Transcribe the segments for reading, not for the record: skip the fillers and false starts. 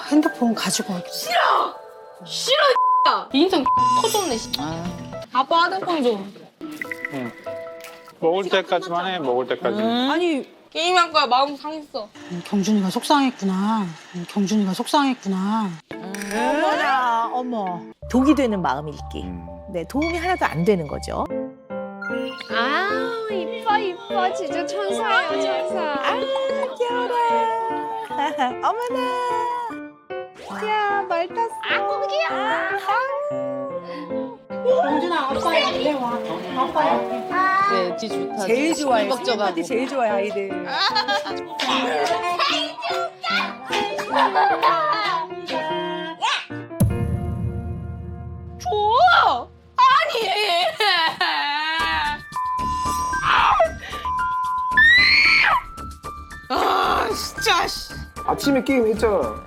핸드폰 가지고 와야겠다. 싫어 야 인성 터졌네. 아빠 핸드폰 좀. 응. 먹을 때까지만 해, 먹을 때까지. 아니 게임할 거야. 마음 상했어. 경준이가 속상했구나. 경준이가 속상했구나. 어머나, 어머. 독이 되는 마음 읽기. 네, 도움이 하나도 안 되는 거죠. 아 이뻐 진짜 천사예요 천사. 아, 귀여워라. 어머나. 야, 말 탔어. 경준아, 아빠 옆에 와. 아빠 옆에. 네, 뒤 좋다. 제일 좋아해. 걱정하고. 파티 제일 좋아해, 아이들. 줘. 아니. 아 진짜. 아침에 게임 했잖아.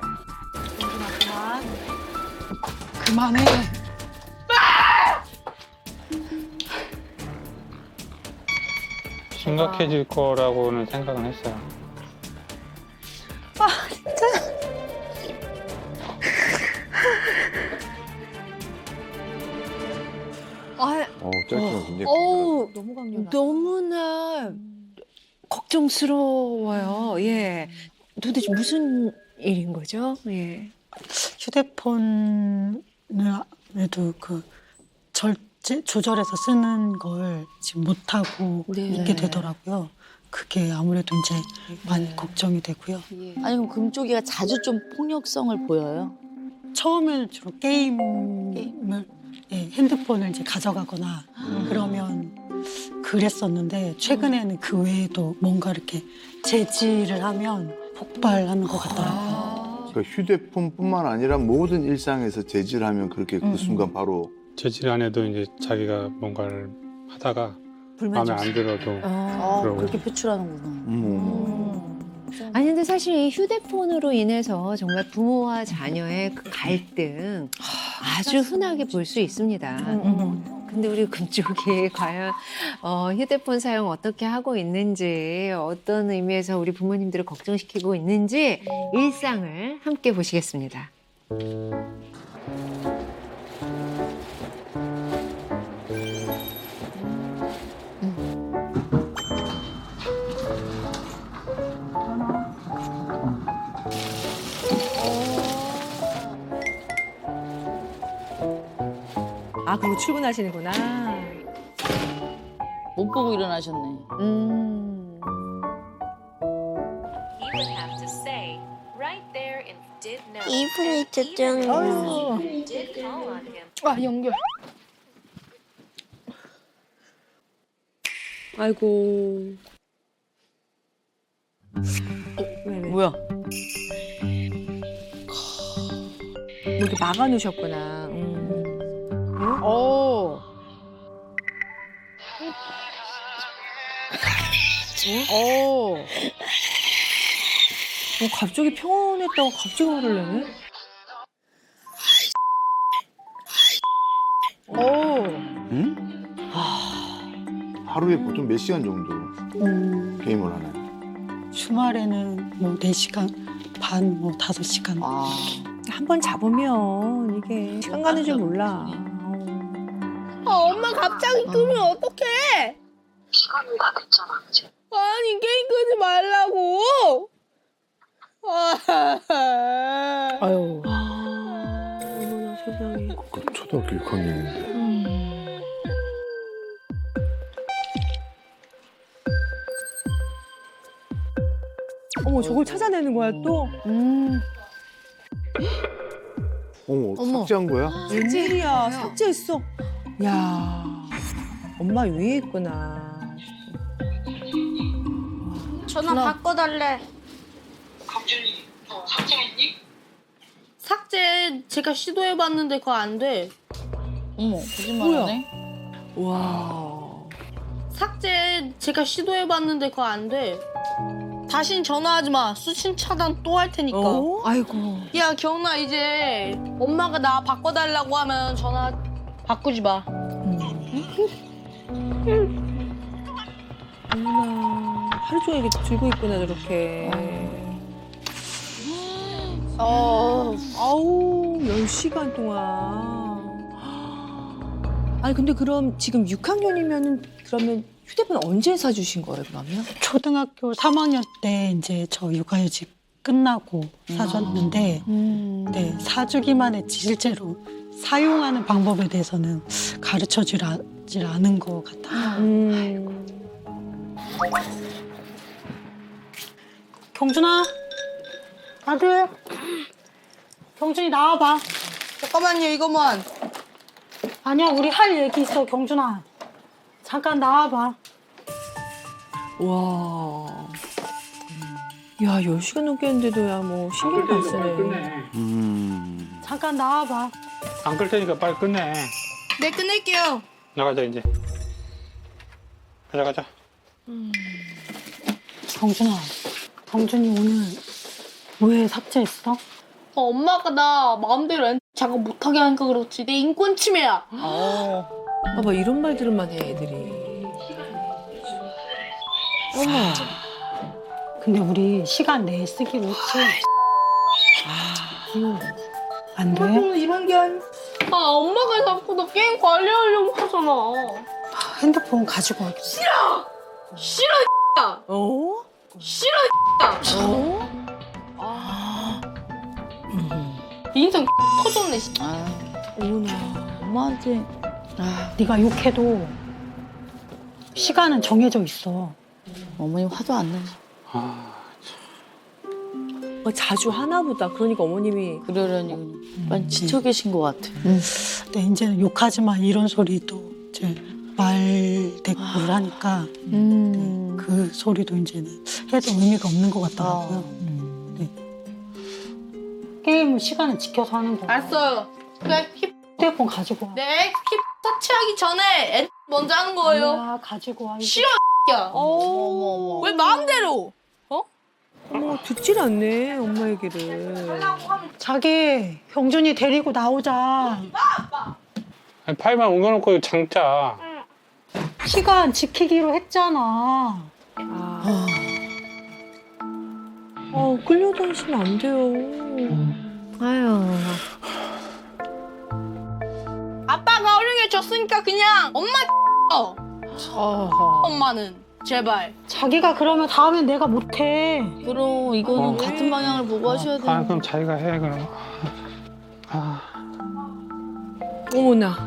그만해. 심각해질 거라고는 생각은 했어요. 아, 짧지만 굉장히. 어우 너무 강렬하다. 너무나 걱정스러워요. 예. 도대체 무슨 일인 거죠? 예. 휴대폰에도 그 조절해서 쓰는 걸 지금 못하고 네. 있게 되더라고요. 그게 아무래도 이제 많이 걱정이 되고요. 아니 그럼 금쪽이가 자주 좀 폭력성을 보여요? 처음에는 주로 게임을 핸드폰을 이제 가져가거나 그러면 그랬었는데 최근에는 그 외에도 뭔가 이렇게 제지를 하면 폭발하는 것 같더라고요. 그러니까 휴대폰뿐만 아니라 모든 일상에서 제지를 하면 그렇게 그 순간 바로 제질 안 해도 이제 자기가 뭔가를 하다가 마음에 안 들어도 그러고. 그렇게 표출하는구나. 아니 근데 사실 이 휴대폰으로 인해서 정말 부모와 자녀의 그 갈등 아주 흔하게 볼 수 있습니다. 근데 우리 금쪽이 과연 휴대폰 사용 어떻게 하고 있는지 어떤 의미에서 우리 부모님들을 걱정시키고 있는지 일상을 함께 보시겠습니다. 아, 그리고 출근하시는구나. 못 보고 일어나셨네. 이분이 짜증나. 아 연결. 아이고. 뭐야? 뭐 이렇게 막아놓으셨구나. 오. 오. 갑자기 평온했다고 갑자기 화를 내네? 오. 응? 하루에 보통 몇 시간 정도 게임을 하나요? 주말에는 뭐 4시간 반, 뭐 5시간. 한 번 잡으면 이게 시간 가는 줄 몰라. 아 엄마 갑자기 끄면 어떡해? 시간은 다 됐잖아, 그치? 아니 게임 끄지 말라고. 아유. 어머나 세상에. 그 초등학교 6학년인데. 어머, 저걸 찾아내는 거야 또? 어머, 삭제한 거야? 웬일이야, 삭제했어. 야, 엄마 위에 있구나. 전화 바꿔달래. 강준이, 너 삭제했니? 삭제 제가 시도해봤는데 그거 안 돼. 어머, 거짓말하네. 와. 삭제 제가 시도해봤는데 그거 안 돼. 다신 전화하지 마. 수신 차단 또 할 테니까. 어? 아이고. 야 경훈아 이제 엄마가 나 바꿔달라고 하면 전화 바꾸지 마. 어머나, 하루 종일 이렇게 들고 있구나, 저렇게. 아우 10시간 동안. 아니 근데 그럼 지금 6학년이면은 그러면 휴대폰 언제 사주신 거예요 그러면? 초등학교 3학년 때 이제 저 육아휴직 끝나고 사줬는데 네, 사주기만 했지 실제로 사용하는 방법에 대해서는 가르쳐주질 않은 것 같아요. 경준아, 아들, 경준이 나와봐. 잠깐만요, 이거만. 아니야, 우리 할 얘기 있어, 경준아. 잠깐 나와봐. 와. 야 10시간 넘게 했는데도 뭐 신경도 안 쓰네. 잠깐 나와봐. 안 끌 테니까 빨리 끝내. 네, 끝낼게요. 나가자 이제. 가자. 경준아, 경준이 오늘 왜 삭제했어? 엄마가 나 마음대로 작업 못하게 하니까 그렇지. 내 인권 침해야. 봐봐 이런 말들만 해 애들이. 어머. 근데 우리 시간 내에 쓰기로 했지? 안 돼? 이런 게 아니. 엄마가 자꾸 나 게임 관리하려고 하잖아. 핸드폰 가지고 와. 싫어, 야. 어? 싫어, 야. 인생 터졌네. 어머나. 엄마한테 네가 욕해도 시간은 정해져 있어. 어머니 화도 안 나지. 자주 하나 보다. 그러니까 어머님이 그러려니 많이 지쳐 계신 것 같아. 근데 이제는 욕하지 마 이런 소리도 이제 말 대꾸를 하니까 네, 그 소리도 이제는 해도 의미가 없는 것 같더라고요. 네. 게임은 시간을 지켜서 하는 거야. 알았어요. 그래, 휴대폰 가지고 와. 네, 터치하기 전에 애 먼저 하는 거예요. 아니야, 가지고 와. 싫어, 야. 어머. 왜 마음대로? 어머 듣질 않네 엄마 얘기를. 자기 경준이 데리고 나오자. 아니, 파이만 옮겨놓고 장자. 시간 지키기로 했잖아. 끌려다니시면 안 돼요. 아유. 아빠가 어려게 줬으니까 그냥 엄마 엄마는 제발. 자기가 그러면 다음엔 내가 못해. 그럼 이거는 같은 방향을 보고 하셔야 돼요. 그럼 자기가 해 그럼. 어머나.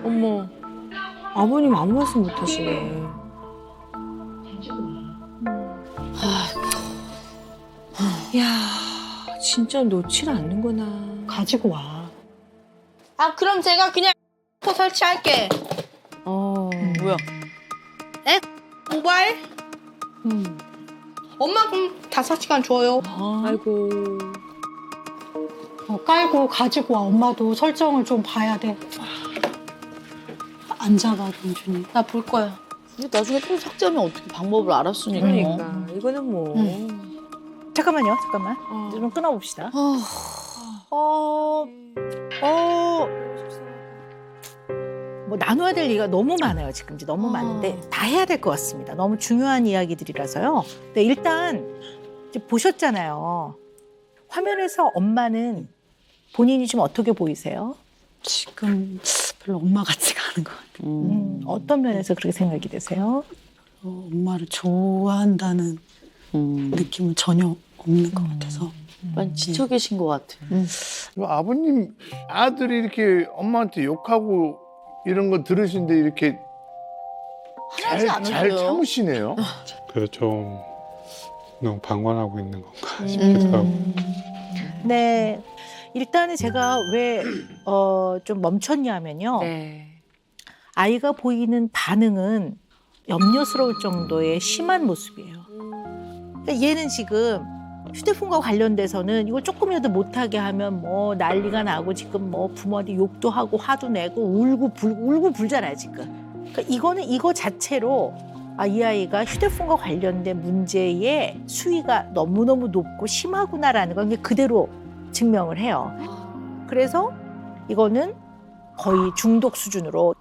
어머. 아버님 아무 말씀 못 하시네. 야, 진짜 놓질 않는구나. 가지고 와. 그럼 제가 그냥 설치할게. 뭐야? 모바일? 엄마 그럼 5시간 줘요. 아이고. 깔고 가지고 와. 엄마도 설정을 좀 봐야 돼. 앉아봐, 경준이. 나 볼 거야. 근데 나중에 또 삭제하면 어떻게 방법을 알았으니까. 그러니까 이거는 뭐. 잠깐만요, 잠깐만. 이제 좀 끊어봅시다. 뭐 나눠야 될 얘기가 너무 많아요, 지금 이제 너무 많은데 다 해야 될 것 같습니다. 너무 중요한 이야기들이라서요. 네, 일단 이제 보셨잖아요. 화면에서 엄마는 본인이 좀 어떻게 보이세요? 지금 별로 엄마 같지가 않은 것 같아요. 어떤 면에서 그렇게 생각이 되세요? 엄마를 좋아한다는 느낌은 전혀 없는 것 같아서. 많이 지쳐 계신 것 같아. 아버님 아들이 이렇게 엄마한테 욕하고 이런 거 들으시는데 이렇게 하지 잘 않으세요? 참으시네요. 그래서 좀 너무 방관하고 있는 건가 싶기도 하고. 네. 일단은 제가 왜 좀 멈췄냐면요. 네. 아이가 보이는 반응은 염려스러울 정도의 심한 모습이에요. 그러니까 얘는 지금 휴대폰과 관련돼서는 이걸 조금이라도 못하게 하면 뭐 난리가 나고 지금 뭐 부모한테 욕도 하고 화도 내고 울고 불잖아요 지금. 그러니까 이거는 이거 자체로 이 아이가 휴대폰과 관련된 문제의 수위가 너무너무 높고 심하구나라는 걸 그대로 증명을 해요. 그래서 이거는 거의 중독 수준으로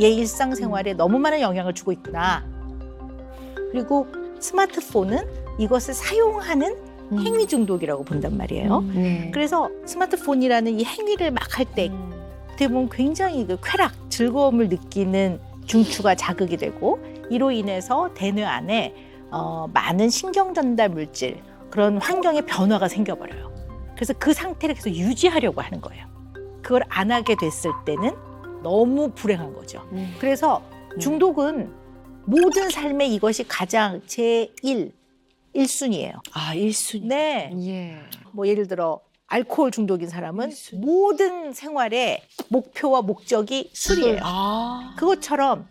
얘 일상생활에 너무 많은 영향을 주고 있구나. 그리고 스마트폰은 이것을 사용하는 행위 중독이라고 본단 말이에요. 네. 그래서 스마트폰이라는 이 행위를 막 할 때 어떻게 보면 굉장히 그 쾌락, 즐거움을 느끼는 중추가 자극이 되고 이로 인해서 대뇌 안에 많은 신경 전달 물질, 그런 환경의 변화가 생겨버려요. 그래서 그 상태를 계속 유지하려고 하는 거예요. 그걸 안 하게 됐을 때는 너무 불행한 거죠. 그래서 중독은 모든 삶에 이것이 가장 제1순위예요. 아, 1순위. 네. 예. 뭐 예를 들어 알코올 중독인 사람은 모든 생활의 목표와 목적이 술이에요. 아. 그것처럼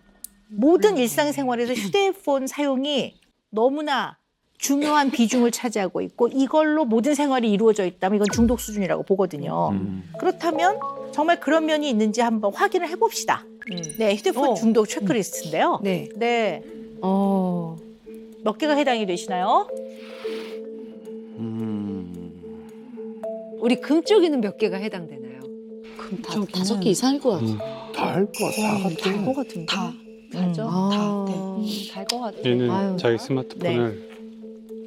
모든 일상생활에서 휴대폰 사용이 너무나 중요한 비중을 차지하고 있고 이걸로 모든 생활이 이루어져 있다면 이건 중독 수준이라고 보거든요. 그렇다면 정말 그런 면이 있는지 한번 확인을 해봅시다. 네, 휴대폰 중독 체크리스트인데요. 네. 네, 몇 개가 해당이 되시나요? 우리 금쪽이는 몇 개가 해당되나요? 그럼 5개 이상일 것 같아. 다 할 것 같아. 될 것 같은데. 다. 다죠? 다. 네. 달것 같아요. 얘는 아유. 자기 스마트폰을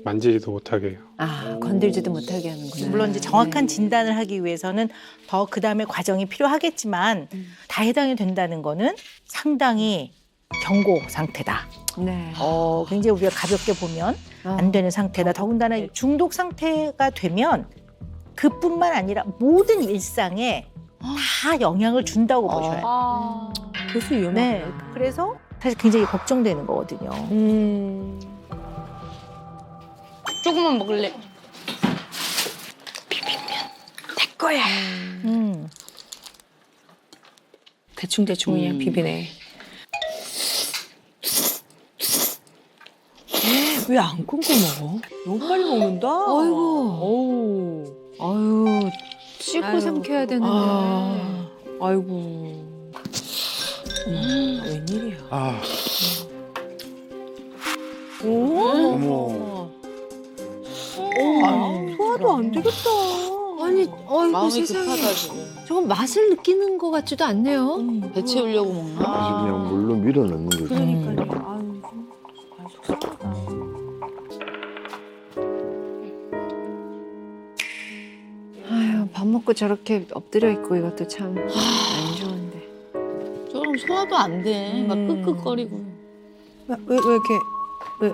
만지지도 못하게 해요. 아, 건들지도 못하게 하는구나. 물론 이제 정확한 진단을 하기 위해서는 더 그다음에 과정이 필요하겠지만 다 해당이 된다는 거는 상당히 경고 상태다. 네. 굉장히 우리가 가볍게 보면 안 되는 상태다. 더군다나 중독 상태가 되면 그뿐만 아니라 모든 일상에 다 영향을 준다고 보셔야 돼요. 그래서 위험하구나. 네. 그래서 사실 굉장히 걱정되는 거거든요. 조금만 먹을래. 대충 그냥 비비네. 왜 안 끊고 먹어? 너무 빨리 먹는다. 아이고. 어우. 아유, 씹고 아유. 삼켜야 되는데. 아이고. 웬일이야. 아, 오? 어머. 소화도 안 되겠다. 아니, 어이구 마음이 세상에. 급하다 지금. 저건 맛을 느끼는 것 같지도 않네요. 배 채우려고 먹나? 아주 그냥 물로 밀어 넣는 거지. 그러니까요. 아유, 속상하다. 아유, 밥 먹고 저렇게 엎드려 있고 이것도 참 안 좋은데. 저럼 소화도 안 돼. 막 끄끄거리고. 왜 이렇게 왜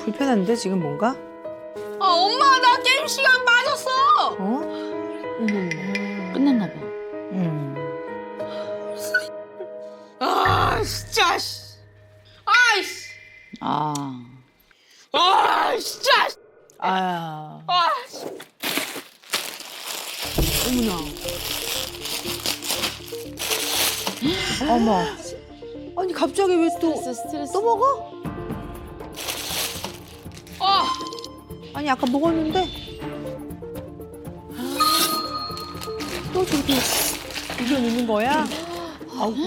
불편한데 지금 뭔가? 아 엄마 나 게임 시간 빠졌어. 어? 끝났나 봐. 아 진짜. 아이씨. 아. 아 진짜. 아, 아. 어머. 아니 갑자기 왜 또 스트레스. 또 먹어? 아. 아니 아까 먹었는데. 또 저렇게 의견 있는 거야? 아이고.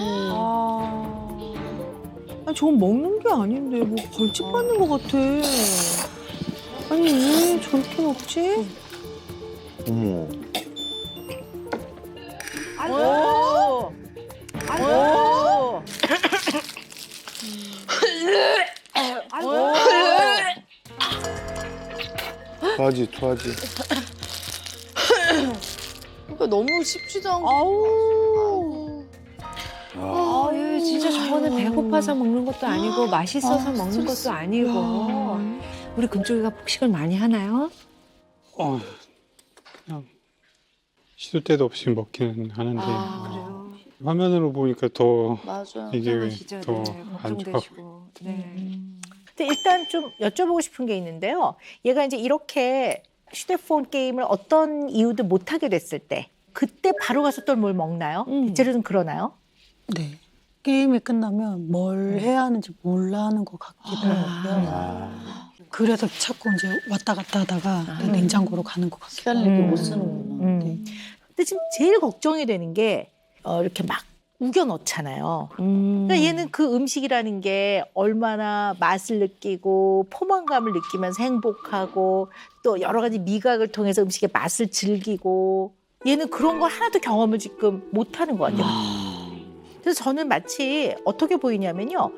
아니 저건 먹는 게 아닌데 뭐 벌칙 받는 것 같아. 아니 왜 저렇게 먹지? 어머. 오, 오, 토하지. 그러니까 너무 쉽지도 않고. 아우. 아, 아유, 진짜 저거는 배고파서 먹는 것도 아니고 맛있어서 먹는 것도 아니고. 우리 금쪽이가 폭식을 많이 하나요? 그냥 시도 때도 없이 먹기는 하는데 그래요. 화면으로 보니까 더 맞아. 이게 걱정하시죠? 더 네, 안 좋아. 걱정되시고. 네. 근데 일단 좀 여쭤보고 싶은 게 있는데요. 얘가 이제 이렇게 휴대폰 게임을 어떤 이유도 못 하게 됐을 때 그때 바로 가서 또 뭘 먹나요? 대체로 좀 그러나요? 네. 게임이 끝나면 뭘 해야 하는지 몰라 하는 것 같기도 하고요. 아. 그래서 자꾸 이제 왔다 갔다 하다가 냉장고로 가는 것 같아요. 시간을 이렇게 못 쓰는구나. 근데 지금 제일 걱정이 되는 게 이렇게 막 우겨 넣잖아요. 그러니까 얘는 그 음식이라는 게 얼마나 맛을 느끼고 포만감을 느끼면서 행복하고 또 여러 가지 미각을 통해서 음식의 맛을 즐기고 얘는 그런 걸 하나도 경험을 지금 못하는 것 같아요. 그래서 저는 마치 어떻게 보이냐면요.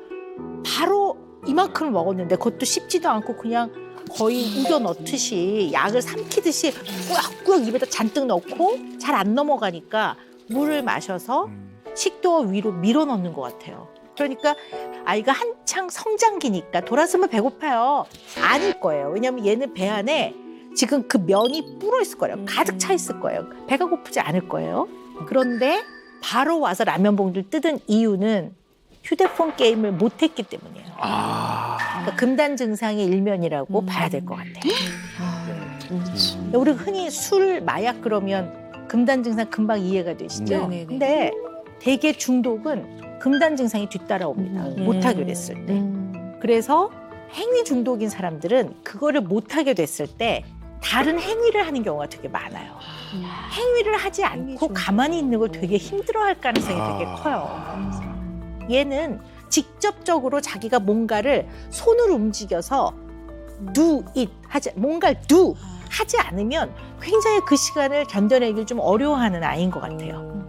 바로 이만큼을 먹었는데 그것도 씹지도 않고 그냥 거의 우겨 넣듯이 약을 삼키듯이 꾸역꾸역 입에다 잔뜩 넣고 잘 안 넘어가니까 물을 마셔서 식도 위로 밀어 넣는 것 같아요. 그러니까 아이가 한창 성장기니까 돌아서면 배고파요. 아닐 거예요. 왜냐하면 얘는 배 안에 지금 그 면이 불어 있을 거예요. 가득 차 있을 거예요. 배가 고프지 않을 거예요. 그런데 바로 와서 라면 봉지를 뜯은 이유는 휴대폰 게임을 못했기 때문이에요. 그러니까 금단 증상의 일면이라고 봐야 될 것 같아요. 우리 흔히 술, 마약 그러면 금단 증상 금방 이해가 되시죠? 네네네. 근데 대개 중독은 금단 증상이 뒤따라옵니다. 못하게 됐을 때. 그래서 행위 중독인 사람들은 그거를 못하게 됐을 때 다른 행위를 하는 경우가 되게 많아요. 행위를 하지 않고 가만히 있는 걸 되게 힘들어할 가능성이 되게 커요. 얘는 직접적으로 자기가 뭔가를 손으로 움직여서 do it 하지 뭔가를 do 하지 않으면 굉장히 그 시간을 견뎌내기를 좀 어려워하는 아이인 것 같아요.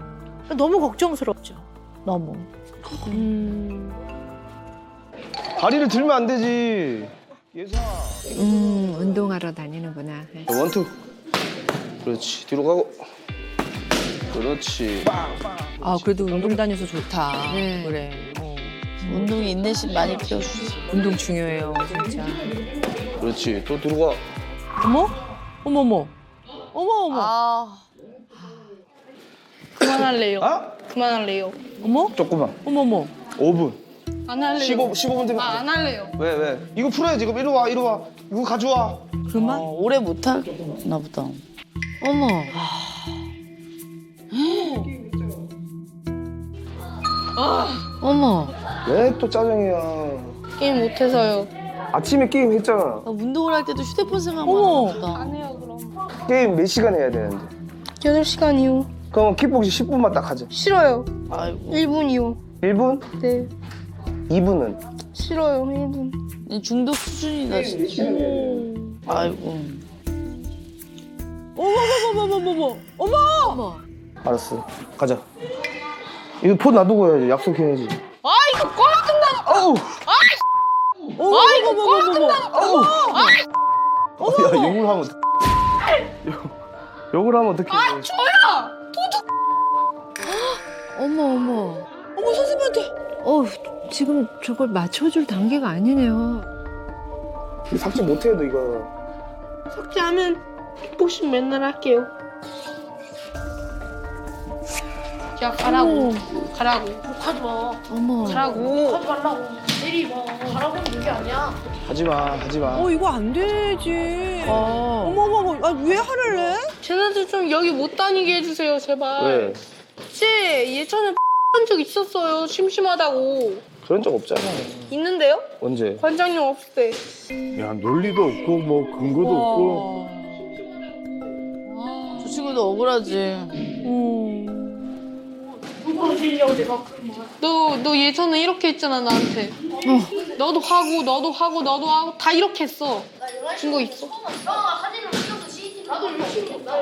너무 걱정스럽죠. 너무. 다리를 들면 안 되지. 예사. 운동하러 다니는구나. 원투. 그렇지. 뒤로 가고. 그렇지. 아 그래도 운동 다녀서 좋다. 네. 그래. 운동이 인내심 많이 키워주지. 운동 중요해요 진짜. 그렇지. 또 뒤로 가. 어머? 어머머. 어머. 아, 그만할래요. 아? 그만할래요. 어머? 조금만. 어머머. 5분. 안 할래요. 15분 되면. 안 할래요. 왜? 이거 풀어야지. 그럼 이리 와. 이거 가져와. 그만? 오래 못하나 보다. 어머. 어머. 왜 또 짜증이야. 게임 못해서요. 아침에 게임 했잖아. 운동을 할 때도 휴대폰 생각만 어머. 하나 보다. 안 해요 그럼. 게임 몇 시간 해야 되는데. 8시간이요. 그럼 킥복싱 10분만 딱 하자. 싫어요. 아이고. 1분이요. 1분? 네. 2분은? 싫어요. 1분. 이 중독 수준이다 진짜. 아이고. 어머머머머머머. 어머. 알았어. 가자. 이거 폰 놔두고 해야지. 약속해야지. 아 이거 꺼진다. 아우! 이거 꺼진다. 아우! 야, 욕을 하면 욕을 하면 어떡해. 어머. 어머 선생님한테. 지금 저걸 맞춰줄 단계가 아니네요. 이거 삭제 못해도 이거. 삭제하면 킥복싱 맨날 할게요. 야 가라고. 가라고. 욕하지 마. 어머. 가라고. 하지 말라고. 내리 마. 가라고는 얘기 아니야. 하지마. 이거 안 되지. 어머머머. 왜 화를 내? 쟤네들 좀 여기 못 다니게 해주세요 제발. 왜? 쟤 예전에 한 적 있었어요. 심심하다고. 그런 적 없잖아. 있는데요? 언제? 관장님 없을 때. 야 논리도 없고 뭐 근거도 없고. 저 친구도 억울하지. 너 예전에 이렇게 했잖아 나한테. 너도 하고 다 이렇게 했어. 증거 있어?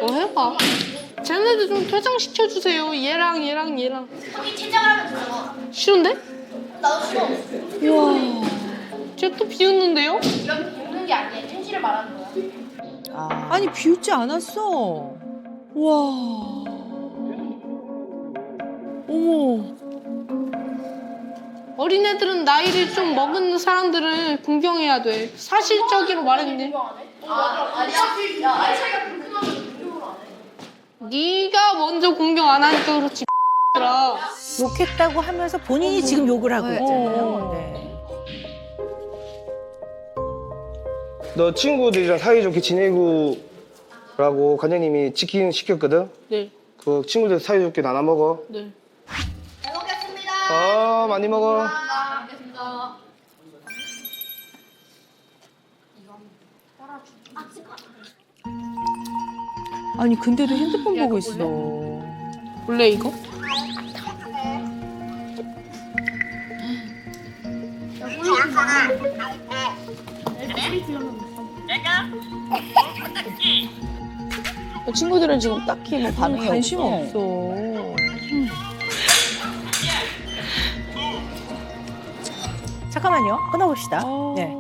너 해봐. 쟤네들 좀 퇴장시켜주세요. 얘랑. 거기 퇴장을 하면 되잖아. 싫은데? 나도 싫어. 우와. 쟤 또 비웃는데요? 이건 보는 게 아니야. 현실을 말하는 거야. 아니 비웃지 않았어. 와. 어머. 어린애들은 나이를 좀 먹은 사람들을 공경해야 돼. 사실적으로 말했네. 네가 먼저 공경 안 하니까 그렇지. 라 욕했다고 하면서 본인이 지금 욕을 하고 있잖아요. 네. 너 친구들이랑 사이좋게 지내고라고 관장님이 치킨 시켰거든? 네. 그 친구들 사이좋게 나눠 먹어. 네. 잘 먹겠습니다. 많이 먹어. 알겠습니다. 아니 근데도 핸드폰 보고 있어. 원래 이거? 친구들은 지금 딱히 뭐 반응이 관심 없어. 없어. 잠깐만요. 끊어봅시다. 네.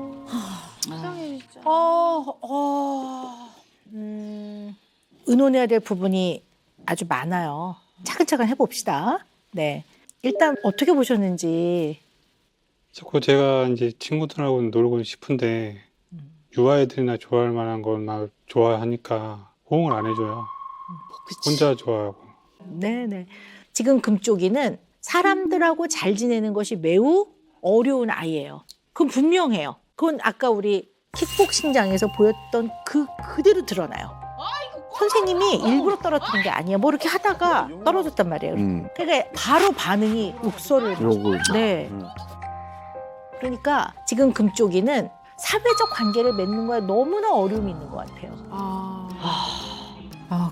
의논해야 될 부분이 아주 많아요. 차근차근 해봅시다. 네. 일단 어떻게 보셨는지. 자꾸 제가 이제 친구들하고 놀고 싶은데 유아애들이나 좋아할 만한 걸 막 좋아하니까 호응을 안 해줘요. 혼자 좋아하고. 네네. 지금 금쪽이는 사람들하고 잘 지내는 것이 매우 어려운 아이예요. 그건 분명해요. 그건 아까 우리 킥복싱장에서 보였던 그대로 드러나요. 선생님이 일부러 떨어뜨린 게 아니에요. 뭐 이렇게 하다가 떨어졌단 말이에요. 그러니까 바로 반응이 욕설을. 욕을. 네. 그러니까 지금 금쪽이는 사회적 관계를 맺는 거에 너무나 어려움이 있는 것 같아요.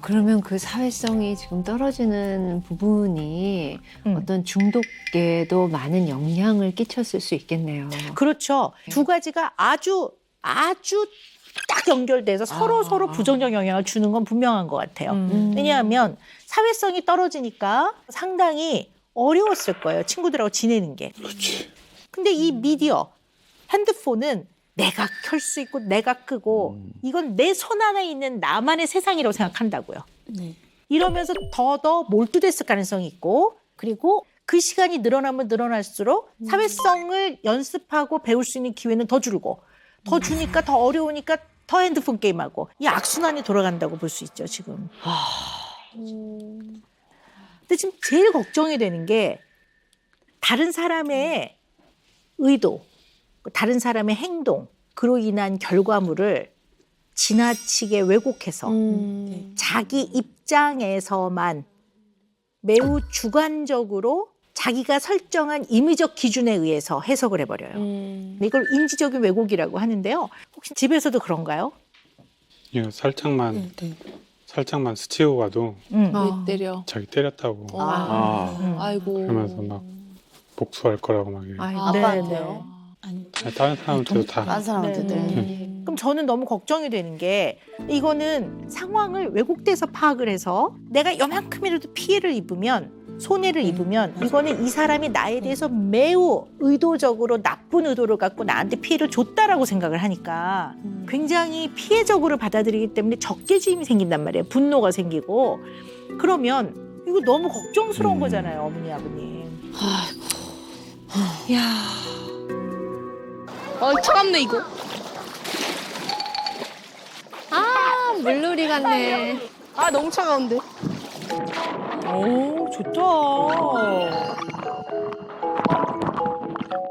그러면 그 사회성이 지금 떨어지는 부분이 어떤 중독에도 많은 영향을 끼쳤을 수 있겠네요. 그렇죠. 두 가지가 아주 딱 연결돼서 서로 부정적 영향을 주는 건 분명한 것 같아요. 왜냐하면 사회성이 떨어지니까 상당히 어려웠을 거예요. 친구들하고 지내는 게. 그렇지. 근데 이 미디어, 핸드폰은 내가 켤 수 있고 내가 끄고 이건 내 손 안에 있는 나만의 세상이라고 생각한다고요. 네. 이러면서 더 몰두됐을 가능성이 있고 그리고 그 시간이 늘어나면 늘어날수록 사회성을 연습하고 배울 수 있는 기회는 더 줄고 더 주니까 더 어려우니까 더 핸드폰 게임하고 이 악순환이 돌아간다고 볼 수 있죠, 지금. 근데 지금 제일 걱정이 되는 게 다른 사람의 의도, 다른 사람의 행동, 그로 인한 결과물을 지나치게 왜곡해서 자기 입장에서만 매우 주관적으로 자기가 설정한 임의적 기준에 의해서 해석을 해버려요. 이걸 인지적인 왜곡이라고 하는데요. 혹시 집에서도 그런가요? 이거 살짝만 스치고 가도 왜 때려? 자기 때렸다고 아이고. 그러면서 막 복수할 거라고 막 이래요. 아빠한테요? 아니, 다른 사람한테도 다. 다른 사람한테도. 그럼 저는 너무 걱정이 되는 게 이거는 상황을 왜곡돼서 파악을 해서 내가 요만큼이라도 피해를 입으면 손해를 입으면 이거는 이 사람이 나에 대해서 매우 의도적으로 나쁜 의도를 갖고 나한테 피해를 줬다라고 생각을 하니까 굉장히 피해적으로 받아들이기 때문에 적개심이 생긴단 말이에요. 분노가 생기고 그러면 이거 너무 걱정스러운 거잖아요, 어머니 아버님. 차갑네 이거. 물놀이 같네. 너무 차가운데. 오, 좋다.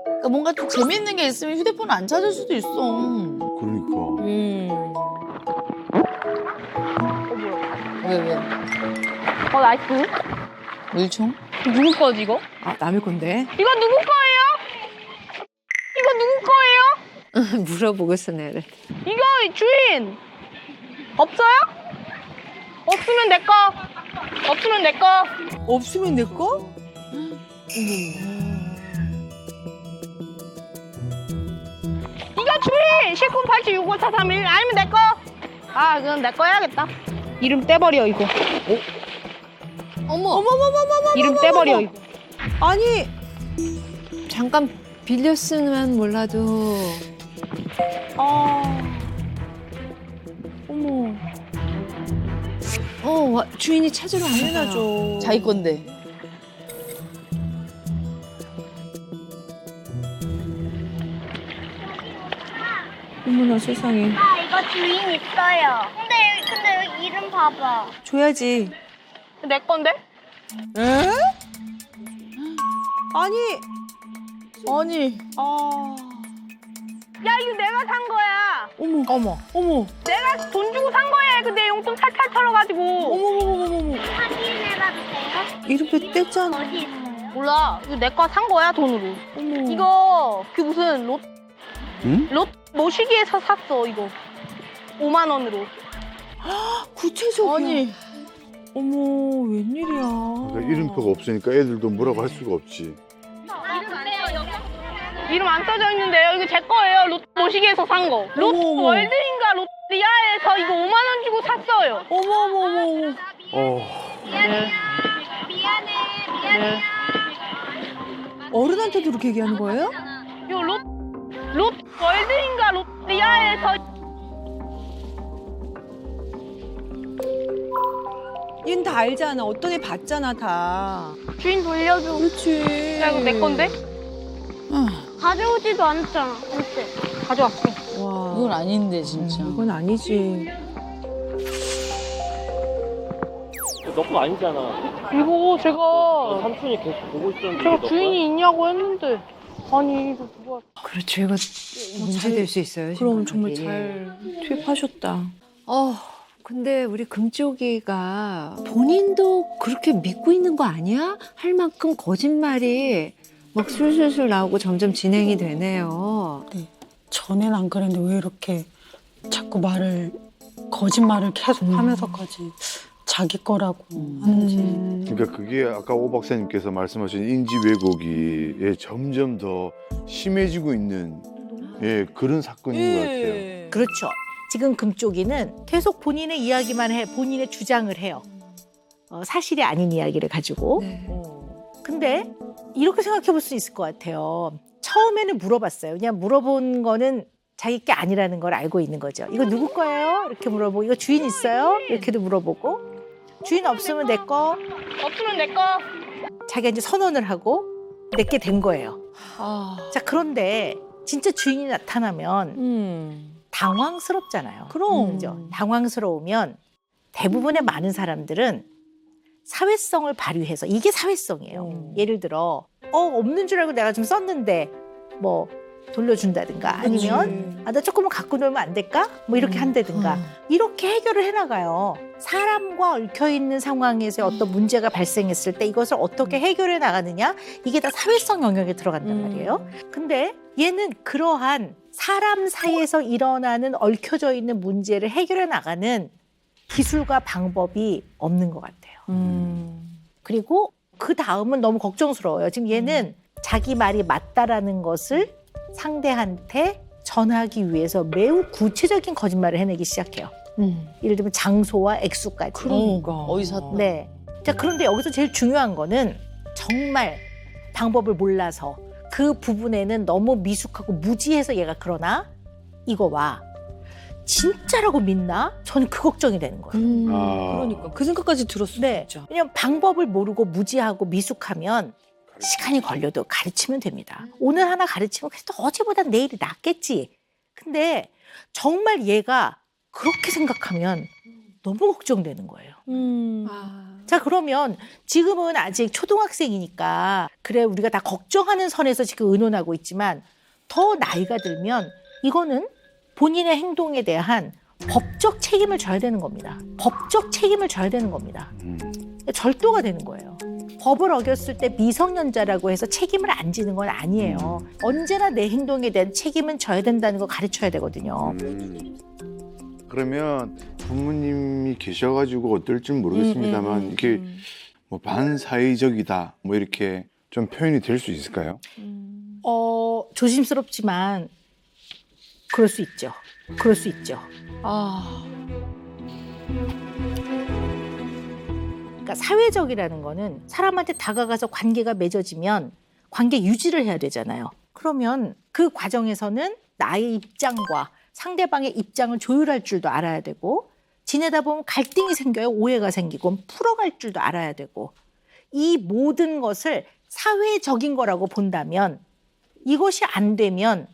그러니까 뭔가 좀 재밌는 게 있으면 휴대폰을 안 찾을 수도 있어. 그러니까. 왜? 나이스. 물총? 누구 거지 이거? 남의 건데. 이거 누구 거예요? 이거 누구 거예요? 물어보고 쓰네. 이거 주인 없어요? 없으면 내 거. 없으면 내 거. 없으면 내 거? 이거 주인 19876541 아니면 내 거. 그럼 내 거 해야겠다. 이름 떼버려 이거. 어머머머머머. 이름 떼버려 이거. 아니, 잠깐 빌렸으면 몰라도 주인이 찾으러 왔나 봐요. 당연하죠. 자기 건데. 어머나 세상에. 이거 주인 있어요. 근데 여기 이름 봐봐. 줘야지. 내 건데? 에? 아니. 야 이거 내가 산 거야. 어머. 내가 돈 주고 산 거야. 근데 용돈 탈탈 털어가지고. 어머머머머머. 확인해봐도 돼요? 이름표 뗐잖아. 어디 있어요? 몰라. 이거 내 거 산 거야 돈으로. 어머. 이거 그 무슨 응? 롯 모시기에서 샀어 이거. 5만 원으로. 구체적이야. 아니. 어머, 웬일이야. 그러니까 이름표가 없으니까 애들도 뭐라고 할 수가 없지. 이름 안 써져 있는데요. 이거 제 거예요. 롯 모시기에서 산 거. 롯 어머. 월드인가 롯리아에서 이거 5만 원 주고 샀어요. 어머머머. 미안해. 어른한테도 그렇게 얘기하는 거예요? 이거 롯 월드인가 롯리아에서 다 알잖아. 어떤 애 봤잖아 다. 주인 돌려줘. 그렇지. 야, 이거 내 건데? 가져오지도 않았잖아. 그때. 가져왔어. 와. 그건 아닌데 진짜. 이건 아니지. 너 거 아니잖아. 이거 제가 삼촌이 계속 보고 있었는데. 제가 주인이 있냐고 했는데 아니 이거 누가 그렇죠. 이거 문제될 수 있어요. 그럼 심각하게. 정말 잘 투입하셨다. 근데 우리 금쪽이가 본인도 그렇게 믿고 있는 거 아니야? 할 만큼 거짓말이 막 술술술 나오고 점점 진행이 되네요. 전엔 안 그랬는데 왜 이렇게 자꾸 거짓말을 계속 하면서까지 자기 거라고 하는지. 그러니까 그게 아까 오 박사님께서 말씀하신 인지 왜곡이 점점 더 심해지고 있는 그런 사건인 것 같아요. 그렇죠. 지금 금쪽이는 계속 본인의 이야기만 해, 본인의 주장을 해요. 사실이 아닌 이야기를 가지고. 네. 근데 이렇게 생각해 볼 수 있을 것 같아요. 처음에는 물어봤어요. 그냥 물어본 거는 자기 게 아니라는 걸 알고 있는 거죠. 이거 누구 거예요? 이렇게 물어보고, 이거 주인 있어요? 이렇게도 물어보고, 주인 없으면 내 거, 없으면 내 거. 자기가 이제 선언을 하고 내게 된 거예요. 자, 그런데 진짜 주인이 나타나면 당황스럽잖아요. 그럼. 그죠? 당황스러우면 대부분의 많은 사람들은 사회성을 발휘해서, 이게 사회성이에요. 예를 들어 없는 줄 알고 내가 좀 썼는데 뭐 돌려준다든가, 아니면 나 조금만 갖고 놀면 안 될까? 뭐 이렇게 한다든가, 이렇게 해결을 해나가요. 사람과 얽혀있는 상황에서 어떤 문제가 발생했을 때 이것을 어떻게 해결해 나가느냐, 이게 다 사회성 영역에 들어간단 말이에요. 근데 얘는 그러한 사람 사이에서 일어나는 얽혀져 있는 문제를 해결해 나가는 기술과 방법이 없는 것 같아요. 그리고 그 다음은 너무 걱정스러워요. 지금 얘는 자기 말이 맞다라는 것을 상대한테 전하기 위해서 매우 구체적인 거짓말을 해내기 시작해요. 예를 들면 장소와 액수까지. 그러니까. 어디서 샀나? 네. 자, 그런데 여기서 제일 중요한 거는 정말 방법을 몰라서 그 부분에는 너무 미숙하고 무지해서 얘가 그러나 이거와 진짜라고 믿나? 저는 그 걱정이 되는 거예요. 그러니까 그 생각까지 들었어. 네. 진짜. 왜냐면 방법을 모르고 무지하고 미숙하면 시간이 걸려도 가르치면 됩니다. 오늘 하나 가르치면 그래도 어제보다 내일이 낫겠지. 근데 정말 얘가 그렇게 생각하면 너무 걱정되는 거예요. 자, 그러면 지금은 아직 초등학생이니까 그래 우리가 다 걱정하는 선에서 지금 의논하고 있지만, 더 나이가 들면 이거는 본인의 행동에 대한 법적 책임을 져야 되는 겁니다. 법적 책임을 져야 되는 겁니다. 절도가 되는 거예요. 법을 어겼을 때 미성년자라고 해서 책임을 안 지는 건 아니에요. 언제나 내 행동에 대한 책임은 져야 된다는 거 가르쳐야 되거든요. 그러면 부모님이 계셔가지고 어떨지 모르겠습니다만 이게 뭐 반사회적이다 뭐 이렇게 좀 표현이 될 수 있을까요? 조심스럽지만 그럴 수 있죠. 그럴 수 있죠. 그러니까 사회적이라는 거는 사람한테 다가가서 관계가 맺어지면 관계 유지를 해야 되잖아요. 그러면 그 과정에서는 나의 입장과 상대방의 입장을 조율할 줄도 알아야 되고, 지내다 보면 갈등이 생겨요. 오해가 생기고 풀어갈 줄도 알아야 되고, 이 모든 것을 사회적인 거라고 본다면 이것이 안 되면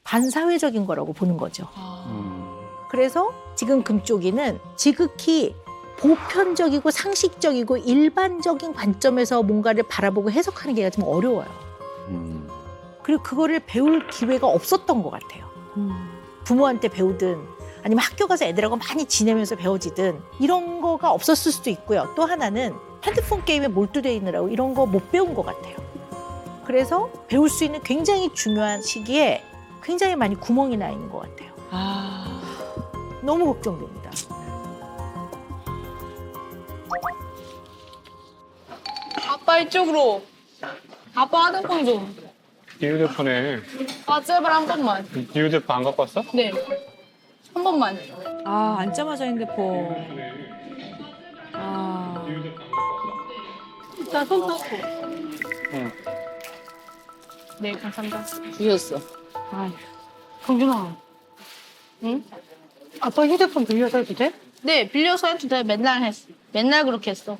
반사회적인 거라고 보는 거죠. 그래서 지금 금쪽이는 지극히 보편적이고 상식적이고 일반적인 관점에서 뭔가를 바라보고 해석하는 게 좀 어려워요. 그리고 그거를 배울 기회가 없었던 것 같아요. 부모한테 배우든 아니면 학교 가서 애들하고 많이 지내면서 배워지든 이런 거가 없었을 수도 있고요. 또 하나는 핸드폰 게임에 몰두되어 있느라고 이런 거 못 배운 것 같아요. 그래서 배울 수 있는 굉장히 중요한 시기에 굉장히 많이 구멍이 나 있는 것 같아요. 너무 걱정됩니다. 아빠 이쪽으로. 아빠 핸드폰 좀. 이 휴대폰에 제발 한 번만. 이 휴대폰 안 갖고 왔어? 네. 한 번만. 앉자마자 핸드폰. 나 손 닦고. 응. 네, 감사합니다. 주셨어. 경준아. 응? 아빠 휴대폰 빌려서 해도 돼? 네, 빌려서 해도 돼. 맨날 했어. 맨날 그렇게 했어.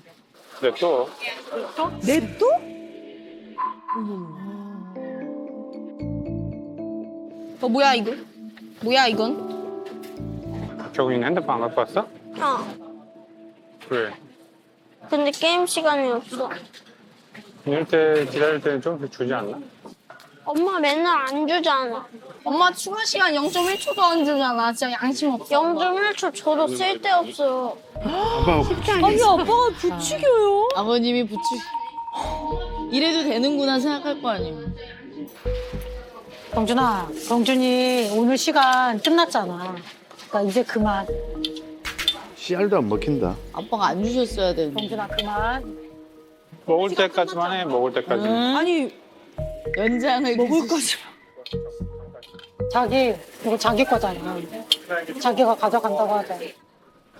냅둬. 냅둬? 뭐야 이거? 뭐야 이건? 경훈이는 핸드폰 안 갖고 왔어? 어. 왜? 근데 게임 시간이 없어. 이럴 때 기다릴 때는 좀 주지 않나? 엄마 맨날 안 주잖아. 엄마 추가 시간 0.1초도 안 주잖아. 진짜 양심 없어. 0.1초 줘도 쓸데없어요. 아니 아빠가 부추겨요? 아버님이 이래도 되는구나 생각할 거 아니에요. 경준아, 경준이 오늘 시간 끝났잖아. 그러니까 이제 그만. 씨알도 안 먹힌다. 아빠가 안 주셨어야 되는데. 경준아, 그만. 먹을 때까지만 해. 먹을 때까지. 아니 연장을 먹을 거지. 자기, 이거 자기 거잖아. 자기가 가져간다고 하잖아.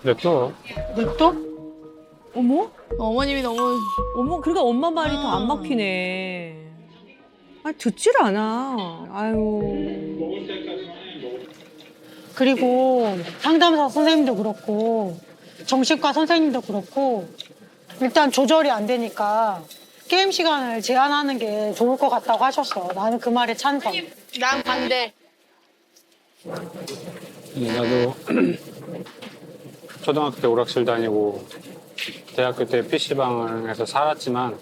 냅둬. 냅둬? 어머? 어머님이 너무 어머, 그러니까 엄마 말이 더 안 막히네. 아, 듣질 않아. 아유. 그리고 상담사 선생님도 그렇고 정신과 선생님도 그렇고 일단 조절이 안 되니까 게임 시간을 제한하는 게 좋을 것 같다고 하셨어. 나는 그 말에 찬성. 난 반대. 나도 초등학교 때 오락실 다니고 대학교 때 PC방에서 살았지만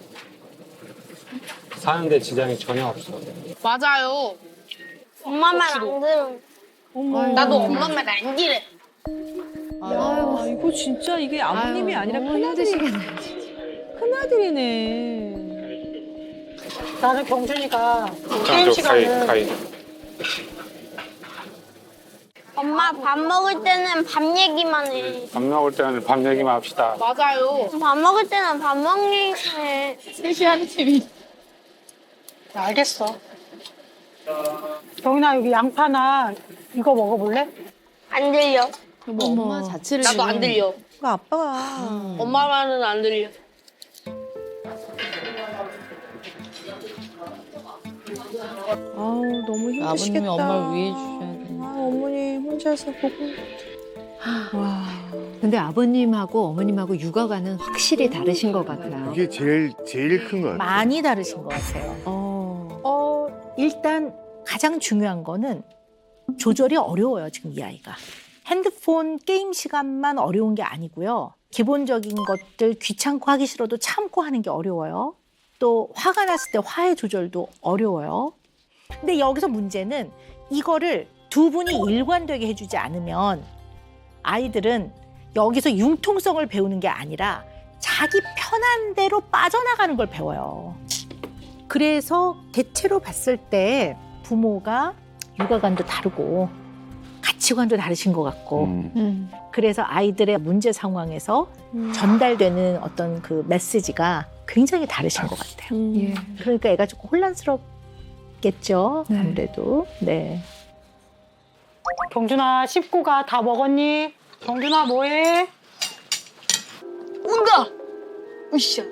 사는데 지장이 전혀 없어. 맞아요. 엄마 말 안 들으면. 나도 엄마 말 안 들래. 야, 이거 진짜 이게 아버님이 아니라 큰아들이네. 나는 경준이가 자, 게임 저 시간을 가위. 엄마 밥 먹을 때는 밥 얘기만 해. 밥 먹을 때는 밥 얘기만 합시다. 맞아요. 밥 먹을 때는 밥 먹기만 해. 셋이하는 TV. 알겠어. 경준아, 여기 양파나 이거 먹어볼래? 안 들려. 엄마 자체를 나도 안 들려. 그 아빠가 엄마 말은 안 들려. 아우 너무 힘드시겠다. 아버님이 엄마를 위해 주셔야 돼. 아, 어머니 혼자서 보고. 와. 근데 아버님하고 어머님하고 육아관은 확실히 다르신 것 같아요. 그게 제일 큰 거 같아. 많이 다르신 것 같아요. 일단 가장 중요한 거는 조절이 어려워요, 지금 이 아이가. 핸드폰 게임 시간만 어려운 게 아니고요. 기본적인 것들 귀찮고 하기 싫어도 참고 하는 게 어려워요. 또 화가 났을 때 화해 조절도 어려워요. 근데 여기서 문제는 이거를 두 분이 일관되게 해주지 않으면 아이들은 여기서 융통성을 배우는 게 아니라 자기 편한 대로 빠져나가는 걸 배워요. 그래서 대체로 봤을 때 부모가 육아관도 다르고 가치관도 다르신 것 같고 그래서 아이들의 문제 상황에서 전달되는 어떤 그 메시지가 굉장히 다르신 것 같아요. 예. 그러니까 애가 조금 혼란스럽겠죠. 아무래도. 네. 경준아, 식구가 다 먹었니? 경준아, 뭐해? 온다. 으쌰.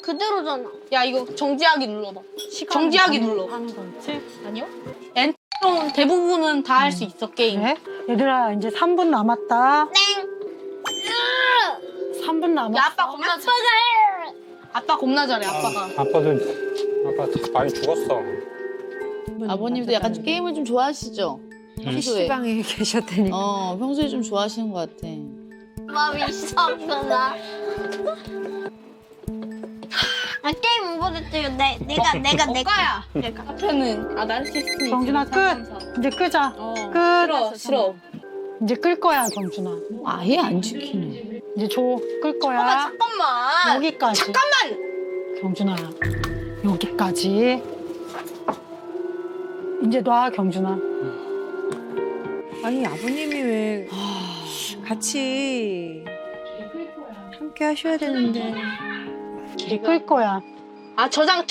그대로잖아. 야 이거 정지하기 눌러봐. 시간 정지하기 눌러. 하는 거 있지? 아니요? 엔트로 대부분은 다 할 수 있어 게임. 그래? 얘들아, 이제 3분 남았다. 땡. 3분 남았어. 야 아빠 겁나 잘해. 아빠 겁나 잘해 아빠가. 아빠 다 많이 죽었어. 아버님도 약간 좀 게임을 좀 좋아하시죠? 평소에. PC방에 계셨다니. 평소에 좀 좋아하시는 것 같아. 마음이 있었구나. 아 게임 못했대요. 내가. 내가. 앞에는 난 시스템이. 경준아, 끝. 이제 끄자. 끝. 싫어. 이제 끌 거야, 경준아. 아예 안 지키네. 이제 끌 거야. 잠깐만. 여기까지. 잠깐만. 경준아, 여기까지. 이제 놔, 경준아. 아니 아버님이 왜 같이 함께 하셔야 되는데. 이제 끌 거야. 아 저장.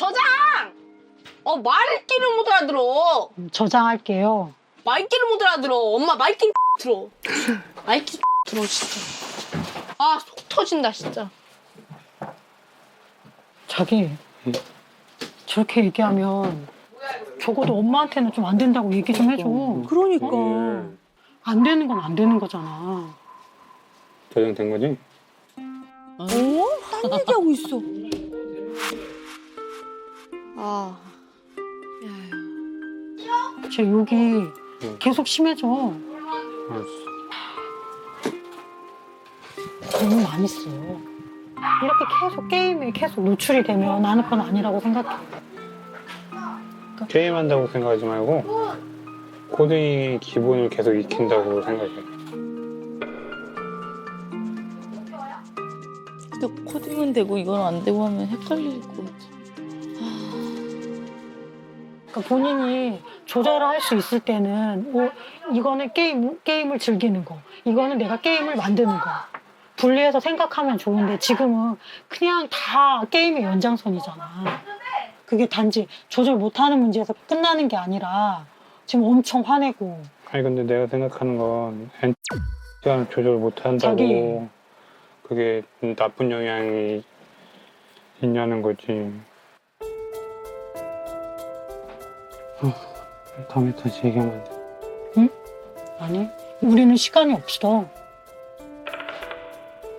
말귀를 못 알아들어. 저장할게요. 말귀를 못 알아들어. 엄마 말귀 들어. 말귀 들어 진짜. 아 속 터진다 진짜. 자기, 저렇게 얘기하면 적어도 엄마한테는 좀 안 된다고 얘기 좀 해줘. 그러니까. 안 되는 건 안 되는 거잖아. 저장된 거지? 한 얘기하고 있어. 아, 제 욕이 계속 심해져. 알았어. 너무 많이 써. 이렇게 계속 게임에 계속 노출이 되면 나는 그건 아니라고 생각해. 게임한다고 생각하지 말고 코딩의 기본을 계속 익힌다고 생각해. 근데 코딩은 되고 이건 안 되고 하면 헷갈릴 것 같아. 그러니까 본인이 조절을 할 수 있을 때는 이거는 게임을 즐기는 거, 이거는 내가 게임을 만드는 거 분리해서 생각하면 좋은데 지금은 그냥 다 게임의 연장선이잖아. 그게 단지 조절 못하는 문제에서 끝나는 게 아니라 지금 엄청 화내고. 아니 근데 내가 생각하는 건 시간을 조절 못한다고 자기. 그게 나쁜 영향이 있냐는 거지. 다음에 다시 얘기하면 안 돼. 응? 아니, 우리는 시간이 없어.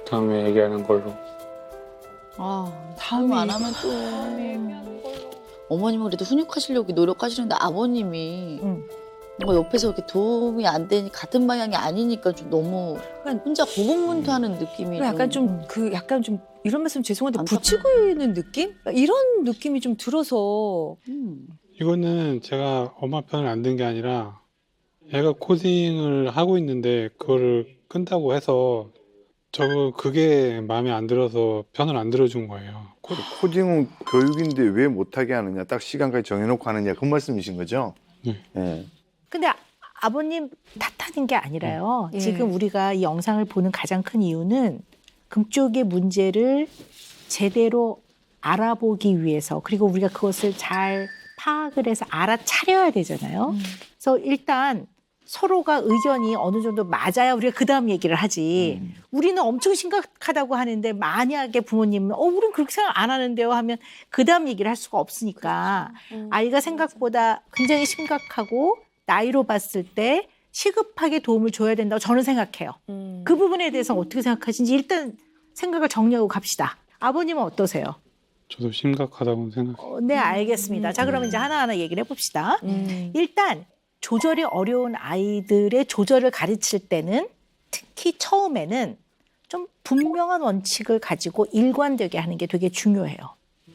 다음에 얘기하는 걸로. 아, 다음 안 하면 또. 어머님은 그래도 훈육하시려고 노력하시는데 아버님이 뭔가 옆에서 이렇게 도움이 안 되니 같은 방향이 아니니까 좀 너무 혼자 고군분투하는 느낌이 약간 좀 이런 말씀 죄송한데 붙이고 있는 느낌? 이런 느낌이 좀 들어서. 이거는 제가 엄마 편을 안 든 게 아니라 애가 코딩을 하고 있는데 그거를 끈다고 해서 그게 마음에 안 들어서 편을 안 들어준 거예요. 코딩은 교육인데 왜 못하게 하느냐, 딱 시간까지 정해놓고 하느냐, 그 말씀이신 거죠? 네. 근데 아버님 탓하는 게 아니라요. 예. 지금 우리가 이 영상을 보는 가장 큰 이유는 금쪽의 문제를 제대로 알아보기 위해서, 그리고 우리가 그것을 잘 파악을 해서 알아차려야 되잖아요. 그래서 일단 서로가 의견이 어느 정도 맞아야 우리가 그 다음 얘기를 하지. 우리는 엄청 심각하다고 하는데 만약에 부모님은 우린 그렇게 생각 안 하는데요 하면 그 다음 얘기를 할 수가 없으니까 아이가 생각보다 굉장히 심각하고 나이로 봤을 때 시급하게 도움을 줘야 된다고 저는 생각해요. 그 부분에 대해서 어떻게 생각하시는지 일단 생각을 정리하고 갑시다. 아버님은 어떠세요? 저도 심각하다고 생각해요. 네, 알겠습니다. 자, 그러면 이제 하나하나 얘기를 해봅시다. 일단 조절이 어려운 아이들의 조절을 가르칠 때는 특히 처음에는 좀 분명한 원칙을 가지고 일관되게 하는 게 되게 중요해요.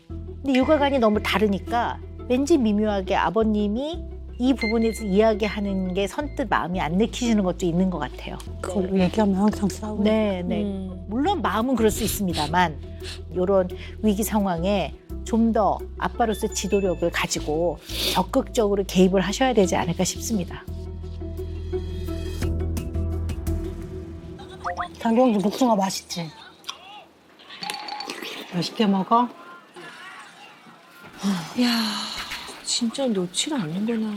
근데 육아관이 너무 다르니까 왠지 미묘하게 아버님이 이 부분에서 이야기하는 게 선뜻 마음이 안 내키시는 것도 있는 것 같아요. 그걸로 얘기하면 항상 싸우고. 네. 물론 마음은 그럴 수 있습니다만 이런 위기 상황에 좀 더 아빠로서 지도력을 가지고 적극적으로 개입을 하셔야 되지 않을까 싶습니다. 장경도 복숭아 맛있지? 맛있게 먹어? 야, 진짜 놓지를 않는구나.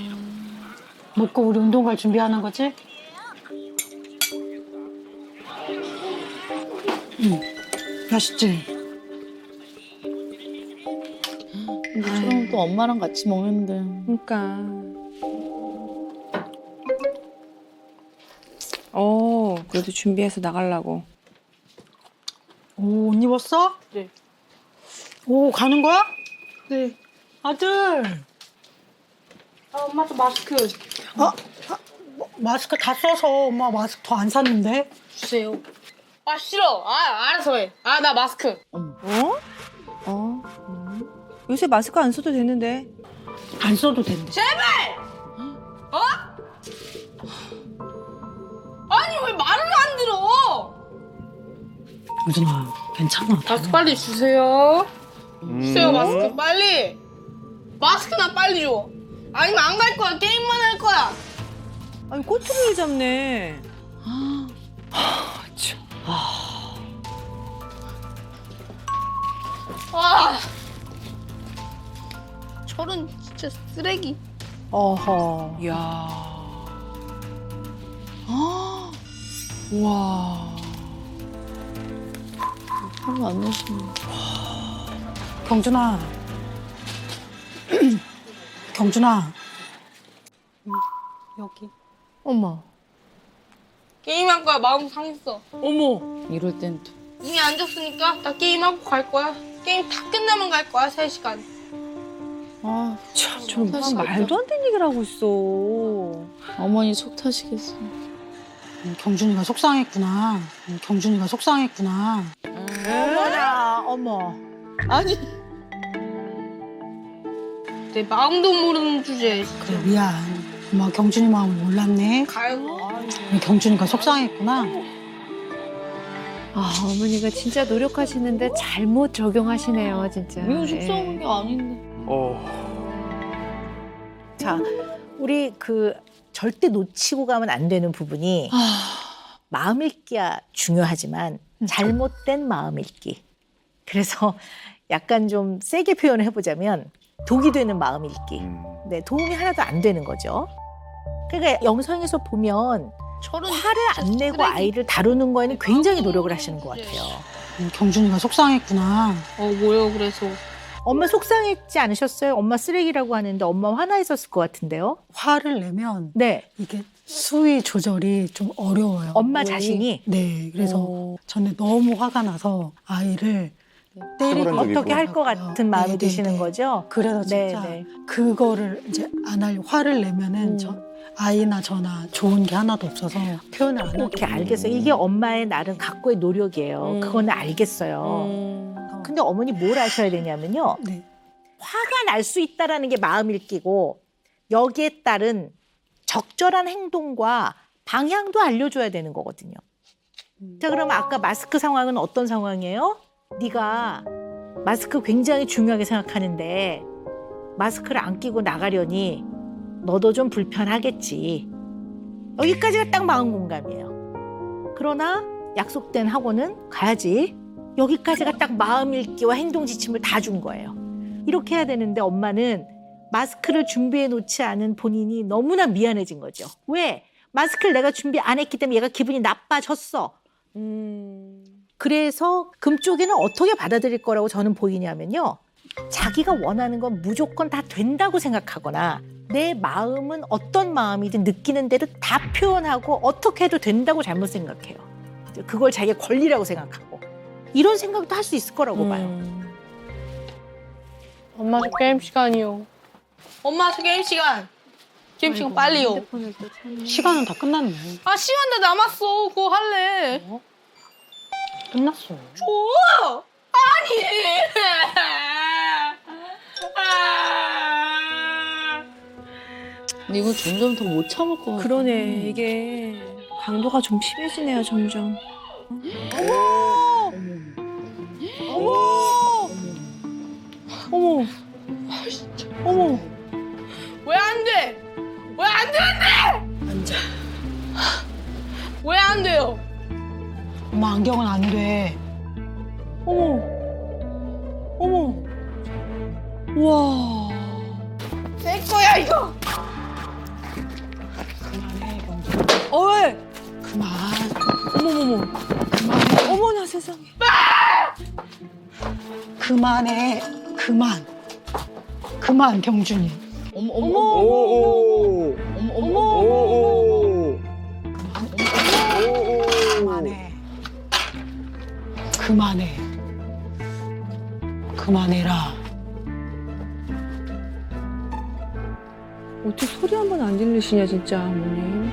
먹고 우리 운동 갈 준비하는 거지? 맛있지? 근데 저랑 또 엄마랑 같이 먹는데. 그러니까. 그래도 준비해서 나가려고. 오, 옷 입었어? 네. 오, 가는 거야? 네. 아들! 엄마 저 마스크 마스크 다 써서 엄마 마스크 더 안 샀는데? 주세요. 아 싫어. 알아서 해. 나 마스크. 요새 마스크 안 써도 되는데. 안 써도 된대. 아니 왜 말을 안 들어? 유진아, 괜찮아. 마스크 빨리 주세요. 주세요 마스크 빨리. 마스크나 빨리 줘. 아니면 안 갈 거야. 게임만 할 거야. 아니 꼬투리를 잡네. 와. 철은 진짜 쓰레기. 어허. 이야. 와. 화를 안 내시네. 경준아. 경준아. 여기. 어머. 게임할 거야. 마음 상했어. 어머. 이럴 땐 또. 이미 앉았으니까 나 게임하고 갈 거야. 게임 다 끝나면 갈 거야, 3시간. 아, 참, 저는 무슨 말도 안 되는 얘기를 하고 있어. 어머니 속 타시겠어. 경준이가 속상했구나. 경준이가 속상했구나. 어머나, 어머. 아니 내 마음도 모르는 주제에. 그래, 미안. 엄마 경준이 마음을 몰랐네. 가요. 경준이가 속상했구나. 아, 어머니가 진짜 노력하시는데 잘못 적용하시네요, 진짜. 이거 예. 속상한 게 아닌데. 자, 우리 그 절대 놓치고 가면 안 되는 부분이 마음 읽기야 중요하지만 잘못된 마음 읽기. 그래서 약간 좀 세게 표현을 해보자면 독이 되는 마음 읽기. 네, 도움이 하나도 안 되는 거죠. 그러니까 영상에서 보면 화를 안 내고 아이를 다루는 거에는 굉장히 노력을 하시는 것 같아요. 경준이가 속상했구나. 뭐요, 그래서. 엄마 속상했지 않으셨어요? 엄마 쓰레기라고 하는데 엄마 화나 있었을 것 같은데요? 화를 내면 네. 이게 수위 조절이 좀 어려워요. 엄마 자신이? 네. 그래서 저는 너무 화가 나서 아이를 때리고 적이 어떻게 할 것 같은 마음이 네, 드시는 네. 거죠? 그래서 진짜 네, 네. 그거를 이제 안 하려고 화를 내면은 아이나 저나 좋은 게 하나도 없어서 표현을 안 하게 오케이, 돼요. 알겠어요. 이게 엄마의 나름 각고의 노력이에요. 그거는 알겠어요. 근데 어머니 뭘 아셔야 되냐면요. 네. 화가 날 수 있다라는 게 마음 읽기고 여기에 따른 적절한 행동과 방향도 알려줘야 되는 거거든요. 자, 그러면 아까 마스크 상황은 어떤 상황이에요? 네가 마스크 굉장히 중요하게 생각하는데 마스크를 안 끼고 나가려니 너도 좀 불편하겠지. 여기까지가 딱 마음 공감이에요. 그러나 약속된 학원은 가야지. 여기까지가 딱 마음 읽기와 행동 지침을 다 준 거예요. 이렇게 해야 되는데 엄마는 마스크를 준비해 놓지 않은 본인이 너무나 미안해진 거죠. 왜? 마스크를 내가 준비 안 했기 때문에 얘가 기분이 나빠졌어. 그래서 금쪽이는 어떻게 받아들일 거라고 저는 보이냐면요. 자기가 원하는 건 무조건 다 된다고 생각하거나 내 마음은 어떤 마음이든 느끼는 대로 다 표현하고 어떻게 해도 된다고 잘못 생각해요. 그걸 자기의 권리라고 생각하고 이런 생각도 할 수 있을 거라고 봐요. 엄마 저 게임 시간이요. 엄마 저 게임 시간. 게임 시간 빨리요. 시간은 다 끝났네. 아 시간 다 남았어. 그거 할래. 끝났어. 줘. 아니. 근데 이거 점점 더 못 참을 것 같아. 그러네. 이게 강도가 좀 심해지네요, 점점. 어머. 어머. 왜 안 돼? 왜 안 되는데? 앉아. 왜 안 돼요? 엄마 안경은 안 돼. 어머. 어머. 우와. 내 거야 이거. 그만해 경준. 왜? 그만. 어머머머. 그만해. 어머나 세상에. 그만해. 그만. 그만 경준이. 어머 어머 어머. 오. 어머 어머 어머. 오. 그만해. 그만해. 그만해라. 어떻게 소리 한 번 안 들리시냐, 진짜, 어머님.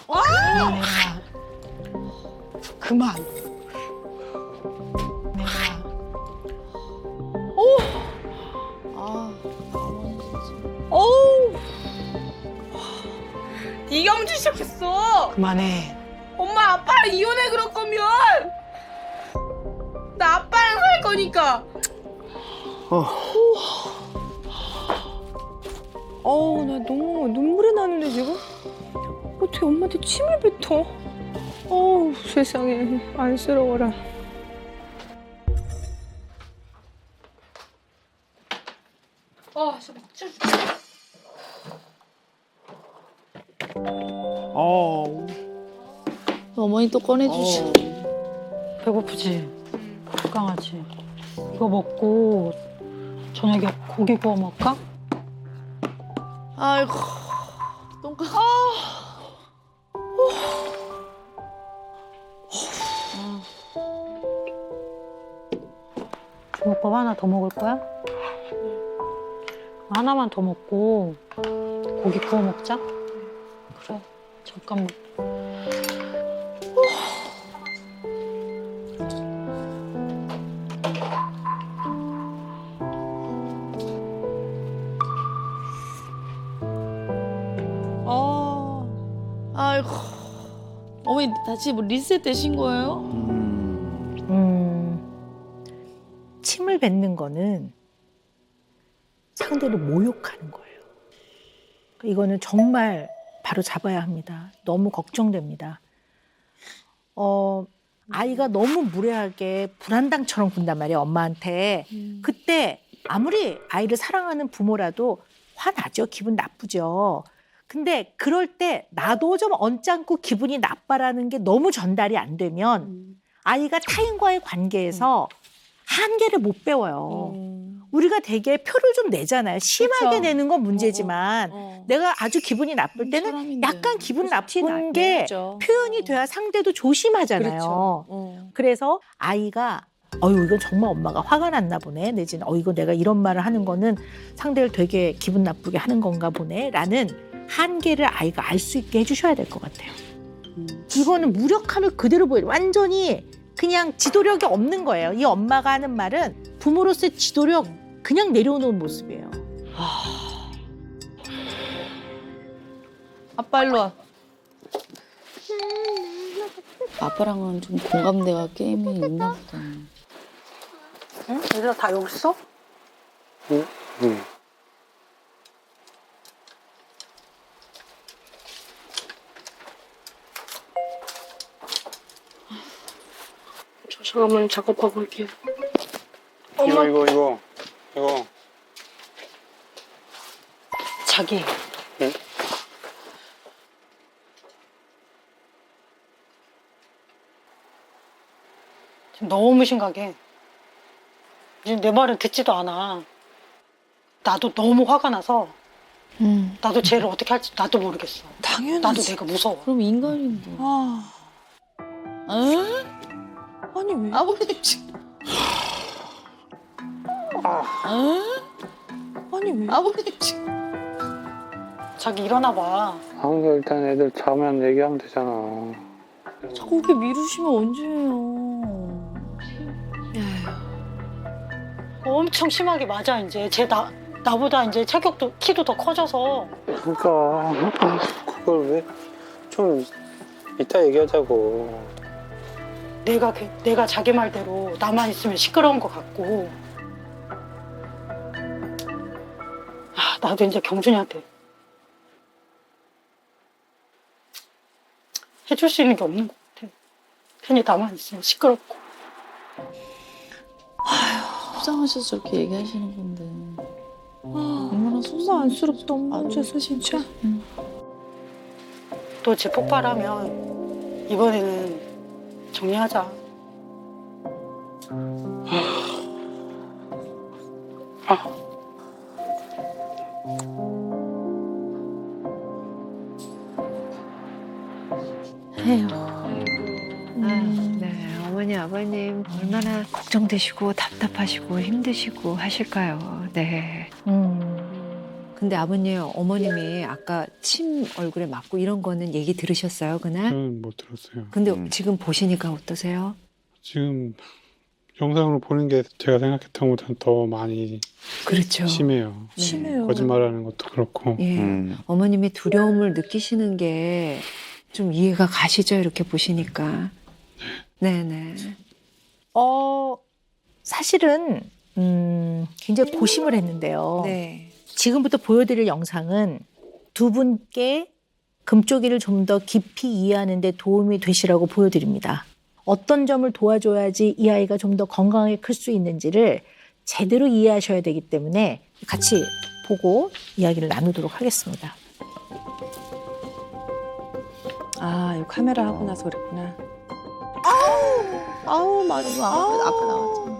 그만해라. 그만. 내가 어우. 네가 문제 시작했어. 그만해. 엄마 아빠랑 이혼해 그럴 거면 나 아빠랑 살 거니까. 어우, 나 너무 눈물이 나는데, 지금? 어떻게 엄마한테 침을 뱉어? 어우, 세상에. 안쓰러워라. 진짜 미쳐. 어머니 또 꺼내주시. 배고프지? 강아지. 이거 먹고 저녁에 고기 구워 먹을까? 아이고 똥가. 붕어빵 하나 더 먹을 거야? 하나만 더 먹고 고기 구워 먹자. 그래, 잠깐만. 아이고. 어머니 다시 뭐 리셋 되신 거예요? 침을 뱉는 거는 상대를 모욕하는 거예요. 이거는 정말 바로 잡아야 합니다. 너무 걱정됩니다. 아이가 너무 무례하게 불안당처럼 군단 말이에요, 엄마한테. 그때 아무리 아이를 사랑하는 부모라도 화나죠. 기분 나쁘죠. 근데 그럴 때 나도 좀 언짢고 기분이 나빠라는 게 너무 전달이 안 되면 아이가 타인과의 관계에서 한계를 못 배워요. 우리가 되게 표를 좀 내잖아요. 심하게 그쵸. 내는 건 문제지만 내가 아주 기분이 나쁠 때는 사람인데. 약간 기분 나쁜 나- 게 내죠. 표현이 돼야 상대도 조심하잖아요. 그렇죠. 그래서 아이가 이건 정말 엄마가 화가 났나 보네. 내지는 이거 내가 이런 말을 하는 거는 상대를 되게 기분 나쁘게 하는 건가 보네. 라는 한계를 아이가 알 수 있게 해주셔야 될 것 같아요. 이거는 무력함을 그대로 보여요. 완전히 그냥 지도력이 없는 거예요. 이 엄마가 하는 말은 부모로서의 지도력 그냥 내려놓은 모습이에요. 아빠 일로 와. 아빠랑은 좀 공감대가 게임이 있나 보다. 응? 얘들아 다 여기 있어? 응? 응. 저 잠깐만 작업하고 올게요. 이거. 자기. 응? 지금 너무 심각해. 지금 내 말은 듣지도 않아. 나도 너무 화가 나서 나도 쟤를 어떻게 할지 나도 모르겠어. 당연하지. 나도 내가 무서워. 그럼 인간인데. 아, 응? 아니 왜? 아버님 지금. 응? 아니 왜? 아버님 지금. 자기 일어나 봐. 아무튼 일단 애들 자면 얘기하면 되잖아. 자꾸 이렇게 미루시면 언제예요? 엄청 심하게 맞아 이제. 쟤 나보다 이제 체격도 키도 더 커져서. 그러니까 그걸 왜 좀 이따 얘기하자고. 내가 자기 말대로 나만 있으면 시끄러운 것 같고. 나도 이제 경준이한테 해줄 수 있는 게 없는 것 같아. 괜히 나만 있으면 시끄럽고. 속상하셔서 저렇게 얘기하시는 건데. 얼마나 정말 안쓰럽다. 어째서 진짜. 또 쟤 폭발하면 이번에는 정리하자. 네, 어머니, 아버님 얼마나 걱정되시고 답답하시고 힘드시고 하실까요? 네. 근데 아버님, 어머님이 아까 침 얼굴에 맞고 이런 거는 얘기 들으셨어요, 그날? 저는 못 들었어요. 근데 지금 보시니까 어떠세요? 지금 영상으로 보는 게 제가 생각했던 것보다 더 많이 그렇죠. 심해요. 네. 심해요. 거짓말하는 것도 그렇고. 예. 어머님이 두려움을 느끼시는 게 좀 이해가 가시죠, 이렇게 보시니까. 네네. 사실은 굉장히 고심을 했는데요. 네. 지금부터 보여드릴 영상은 두 분께 금쪽이를 좀 더 깊이 이해하는 데 도움이 되시라고 보여드립니다. 어떤 점을 도와줘야지 이 아이가 좀 더 건강하게 클 수 있는지를 제대로 이해하셔야 되기 때문에 같이 보고 이야기를 나누도록 하겠습니다. 아, 이거 카메라 하고 나서 그랬구나. 아우, 맞아. 아까 나왔잖아.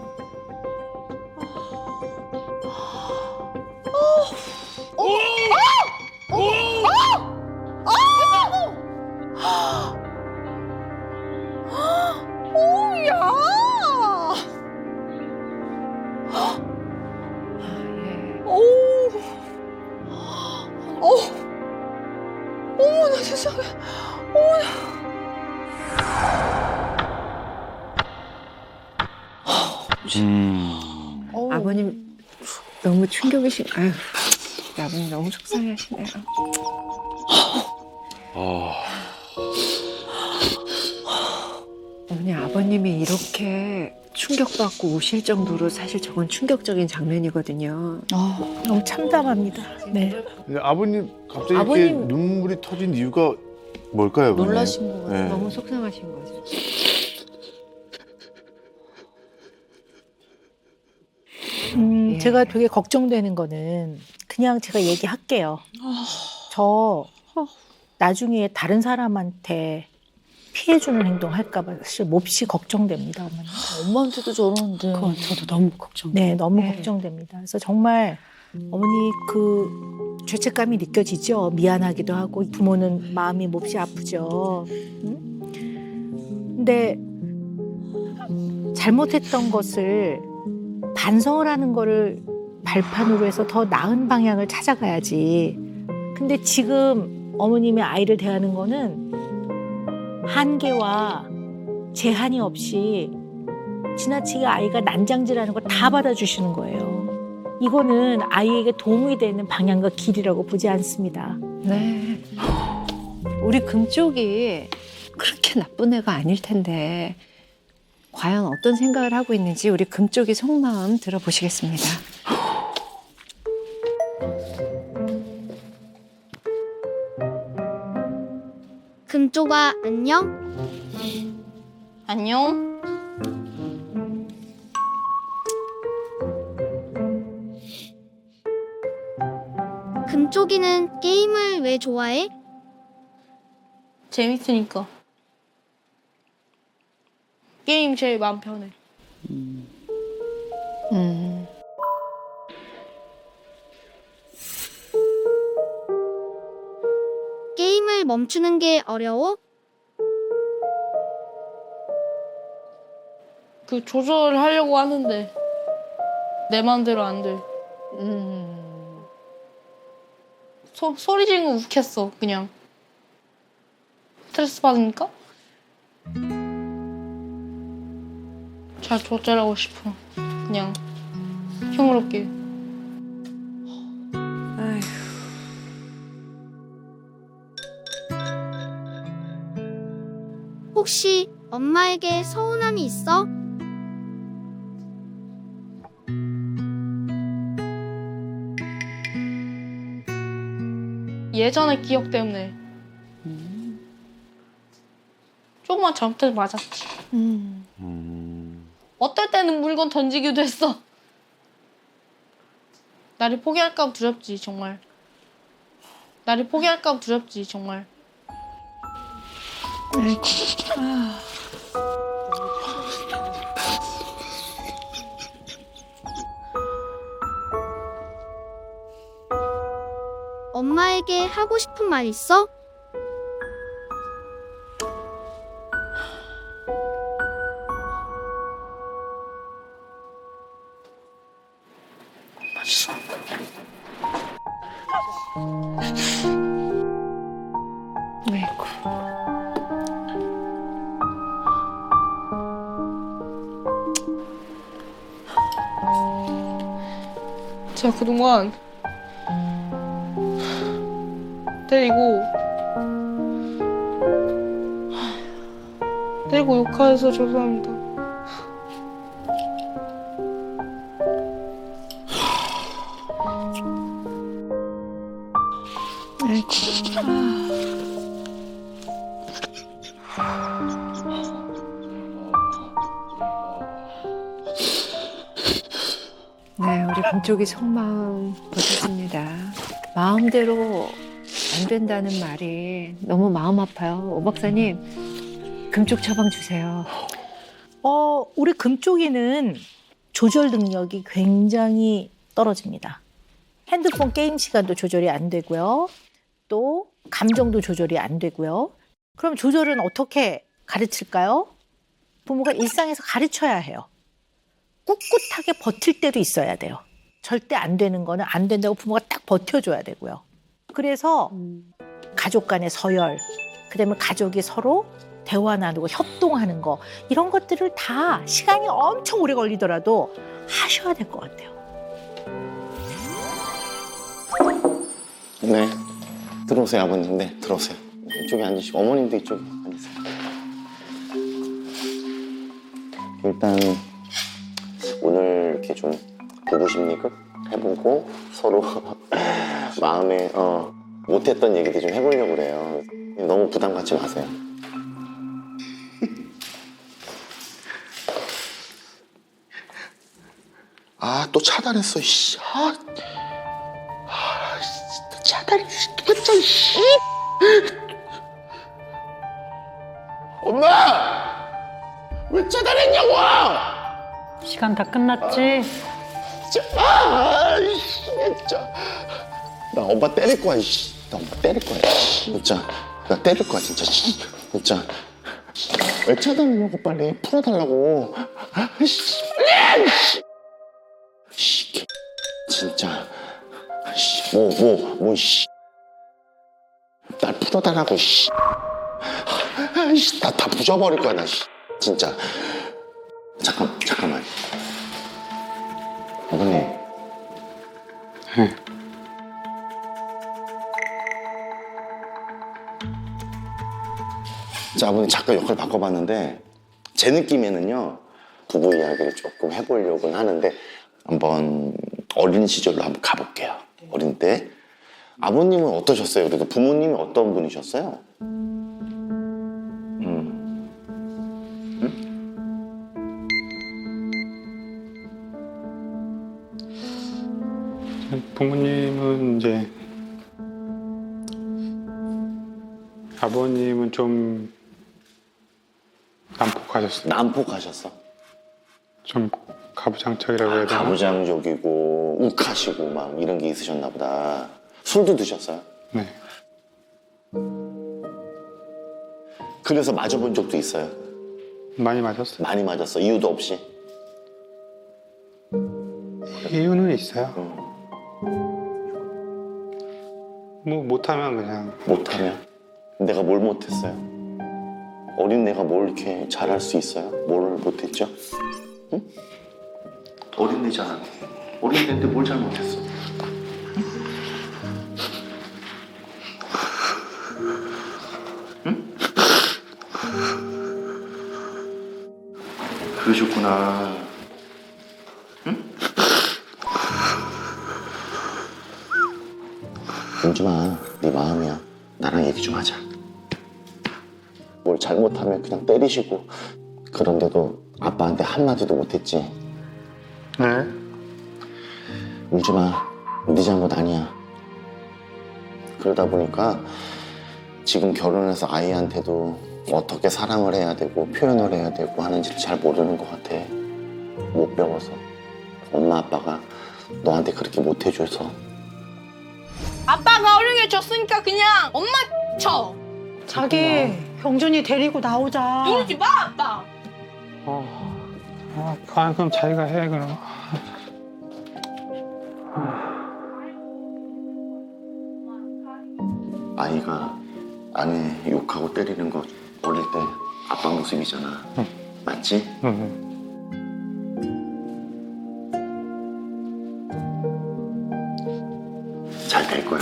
아버님 너무 충격이신. 아유, 아버님 너무 속상해하시네요. 어머니, 아버님이 이렇게 충격받고 우실 정도로 사실 저건 충격적인 장면이거든요. 너무 참담합니다. 네. 근데 아버님 갑자기 이렇게 아버님- 눈물이 터진 이유가 뭘까요? 그게? 놀라신 거 같아요. 네. 너무 속상하신 거죠. 예. 제가 되게 걱정되는 거는 그냥 제가 얘기할게요. 저 나중에 다른 사람한테 피해주는 행동 할까봐 사실 몹시 걱정됩니다, 어머니. 엄마한테도 저러는데. 그건 저도 너무 걱정. 네, 너무 네. 걱정됩니다. 그래서 정말 어머니 그 죄책감이 느껴지죠. 미안하기도 하고 부모는 마음이 몹시 아프죠. 근데 잘못했던 것을 반성을 하는 거를 발판으로 해서 더 나은 방향을 찾아가야지. 근데 지금 어머님의 아이를 대하는 거는 한계와 제한이 없이 지나치게 아이가 난장질하는 걸 다 받아주시는 거예요. 이거는 아이에게 도움이 되는 방향과 길이라고 보지 않습니다. 네. 우리 금쪽이 그렇게 나쁜 애가 아닐 텐데 과연 어떤 생각을 하고 있는지 우리 금쪽이 속마음 들어보시겠습니다. 금쪽아 안녕? 안녕. 금쪽이는 게임을 왜 좋아해? 재밌으니까. 게임 제일 마음 편해. 게임을 멈추는 게 어려워? 그 조절하려고 하는데 내 마음대로 안 돼. 소리 지르는 거 웃겼어, 그냥. 스트레스 받으니까? 잘 조절하고 싶어. 그냥 평화롭게. 아휴. 혹시 엄마에게 서운함이 있어? 예전의 기억 때문에 조금만 잘못해서 맞았지. 어떨 때는 물건 던지기도 했어. 나를 포기할까 봐 두렵지, 정말. 나를 포기할까 봐 두렵지, 정말. 엄마에게 하고 싶은 말 있어? 맛있어. 아이고. 제가 그동안 때리고 욕해서 죄송합니다. 네, 우리 금쪽이 속마음 보셨습니다. 마음대로 안 된다는 말이 너무 마음 아파요. 오 박사님, 금쪽 처방 주세요. 우리 금쪽이는 조절 능력이 굉장히 떨어집니다. 핸드폰 게임 시간도 조절이 안 되고요. 또 감정도 조절이 안 되고요. 그럼 조절은 어떻게 가르칠까요? 부모가 일상에서 가르쳐야 해요. 꿋꿋하게 버틸 때도 있어야 돼요. 절대 안 되는 거는 안 된다고 부모가 딱 버텨줘야 되고요. 그래서 가족 간의 서열, 그다음에 가족이 서로 대화 나누고 협동하는 거 이런 것들을 다 시간이 엄청 오래 걸리더라도 하셔야 될 것 같아요. 네, 들어오세요 아버님. 네, 들어오세요. 이쪽에 앉으시고 어머님도 이쪽에 앉으세요. 일단 오늘 이렇게 좀 부부 심리극 해보고 서로 마음에 못했던 얘기도 좀 해보려고 그래요. 너무 부담 갖지 마세요. 아, 또 차단했어, 씨. 차단했어, 진짜, 씨. 엄마! 왜 차단했냐고! 시간 다 끝났지? 진짜. 나 엄마 때릴 거야, 씨. 나 엄마 때릴 거야, 씨. 진짜. 나 때릴 거야, 진짜, 씨. 진짜. 왜 차단했냐고, 빨리. 풀어달라고. 씨. 씨. 진짜. 씨. 씨. 날 풀어달라고, 씨. 씨. 나 다 부숴버릴 거야, 나, 씨. 진짜. 잠깐만. 아버님. 네. 자, 아버님 잠깐 역할 바꿔봤는데 제 느낌에는요 부부 이야기를 조금 해보려고는 하는데 한번 어린 시절로 한번 가볼게요. 어린 때 아버님은 어떠셨어요? 그래도 부모님이 어떤 분이셨어요? 부모님은 이제 아버님은 좀 난폭하셨어요. 난폭하셨어? 좀 가부장적이라고 해야 되나? 가부장적이고 욱하시고 막 이런 게 있으셨나 보다. 술도 드셨어요? 네. 그래서 맞아본 적도 있어요? 많이 맞았어요. 많이 맞았어? 이유도 없이? 이유는 있어요. 뭐 못하면 그냥. 못하면? 내가 뭘 못했어요? 어린 내가 뭘 이렇게 잘할 수 있어요? 뭘 못했죠? 응? 어린 내잖아. 어린 내인데 뭘 잘못했어? 응? 그러셨구나. 응? 은주마, 네 마음이야. 나랑 얘기 좀 하자. 뭘 잘못하면 그냥 때리시고 그런데도 아빠한테 한마디도 못했지? 네. 울지마. 네 잘못 아니야. 그러다 보니까 지금 결혼해서 아이한테도 어떻게 사랑을 해야 되고 표현을 해야 되고 하는지를 잘 모르는 것 같아. 못 배워서. 엄마 아빠가 너한테 그렇게 못해줘서. 아빠가 어려게 줬으니까 그냥 엄마 쳐. 자기 경준이 데리고 나오자. 누르지 마, 아빠. 그럼 자기가 해 그럼. 아이가 아내 욕하고 때리는 거 어릴 때 아빠 모습이잖아. 응. 맞지? 응. 잘 될 거야.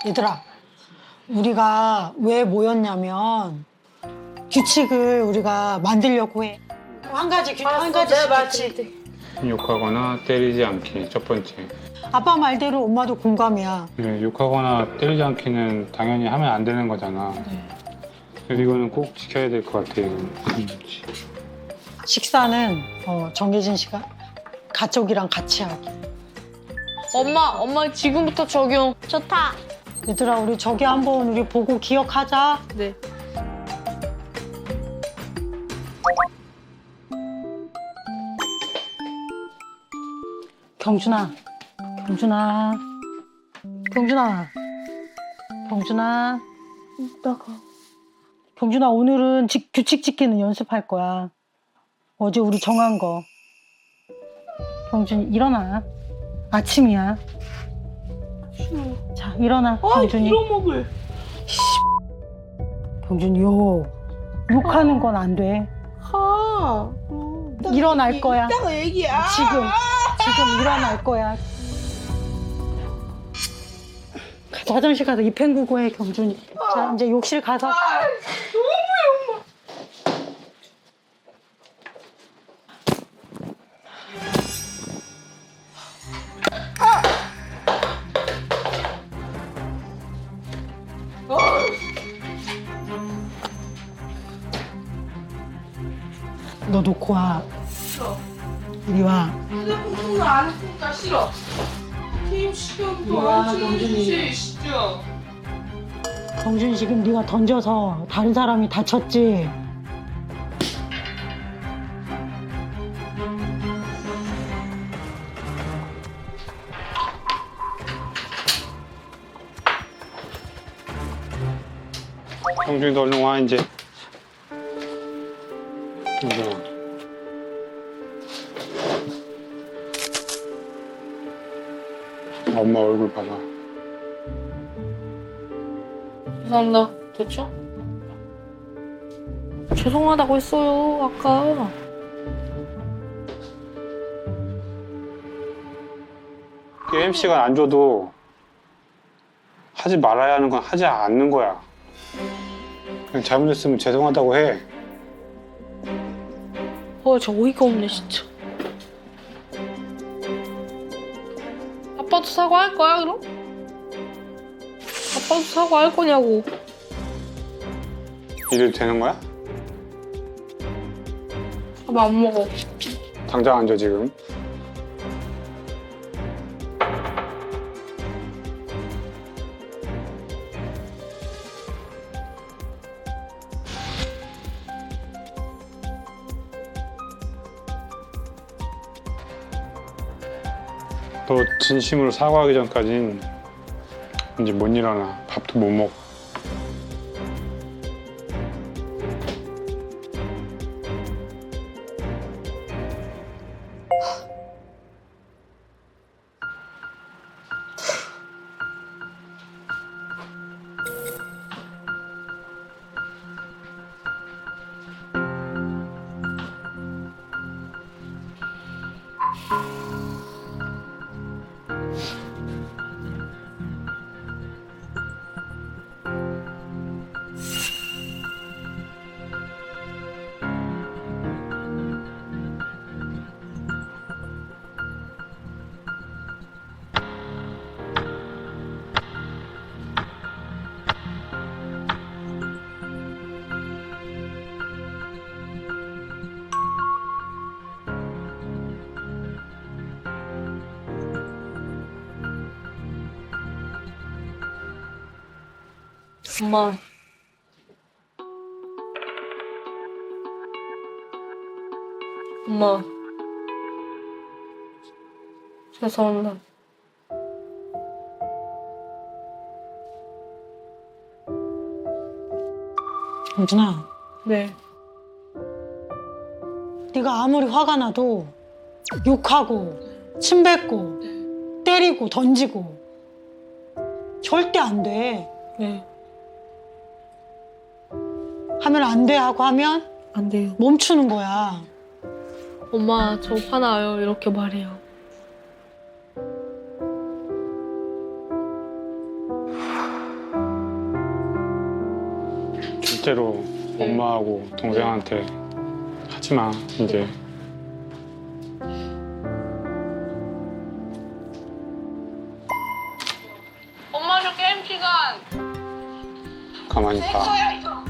얘들아, 우리가 왜 모였냐면 규칙을 우리가 만들려고 해. 한 가지씩 욕하거나 때리지 않기 첫 번째. 아빠 말대로 엄마도 공감이야. 네, 욕하거나 때리지 않기는 당연히 하면 안 되는 거잖아. 그래서 이거는 꼭 지켜야 될 것 같아요. 식사는 정해진 시간 가족이랑 같이 하기. 엄마 지금부터 적용. 좋다. 얘들아, 우리 저기 한번 우리 보고 기억하자. 네. 경준아, 경준아, 오늘은 규칙 지키는 연습할 거야. 어제 우리 정한 거. 경준이 일어나. 아침이야. 자, 일어나, 경준이. 먹을. 경준이, 욕하는 건 안 돼. 가. 일어날 거야. 이따가 얘기야. 지금 일어날 거야. 가서 화장실 가서 입행구고 해, 경준이. 자, 이제 욕실 가서. 너 놓고 와. 싫어. 이리 와. 휴대폰 안 쓰니까 싫어. 게임 시간도 와, 안 주지, 진짜. 경준이 지금 네가 던져서 다른 사람이 다쳤지? 경준이도 얼른 와 이제. 엄마 얼굴 봐봐. 죄송합니다. 됐죠? 죄송하다고 했어요, 아까. 게임 시간 안 줘도 하지 말아야 하는 건 하지 않는 거야. 그냥 잘못했으면 죄송하다고 해. 저 어이가 없네, 진짜. 아빠도 사과할 거야, 그럼? 아빠도 사과할 거냐고. 이래도 되는 거야? 아빠 안 먹어. 당장 앉아 지금. 너 진심으로 사과하기 전까진 이제 못 일어나. 밥도 못 먹어. 엄마. 엄마. 죄송합니다. 경준아, 네. 네가 아무리 화가 나도 욕하고 침 뱉고 때리고 던지고 절대 안 돼. 네. 하면 안 돼 하고 하면 안 돼요. 멈추는 거야. 엄마, 저 화나요. 이렇게 말해요. 절대로 엄마하고 동생한테 하지 마, 이제. 엄마, 저 게임 시간. 가만히 봐. 거야, 이거.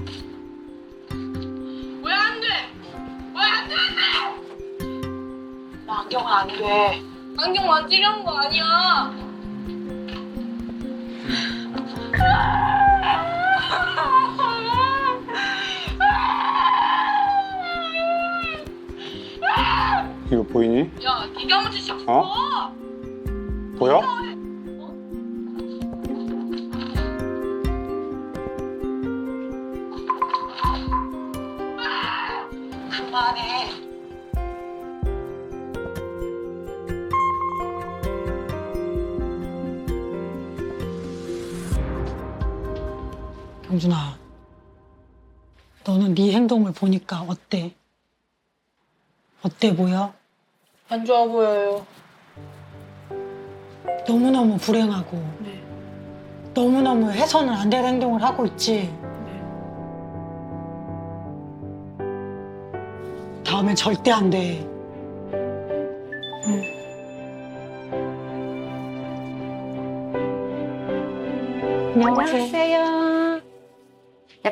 왜 안 돼? 왜 안 돼? 나 안경은 안 돼. 안경 만지려는 거 아니야. 이거 보이니? 야, 네가 먼저 시작했어. 어? 보여? 그만해. 경준아, 너는 네 행동을 보니까 어때? 어때 보여? 안 좋아 보여요. 너무너무 불행하고 네. 너무너무 해서는 안 될 행동을 하고 있지. 다음엔 절대 안 돼. 안녕하세요.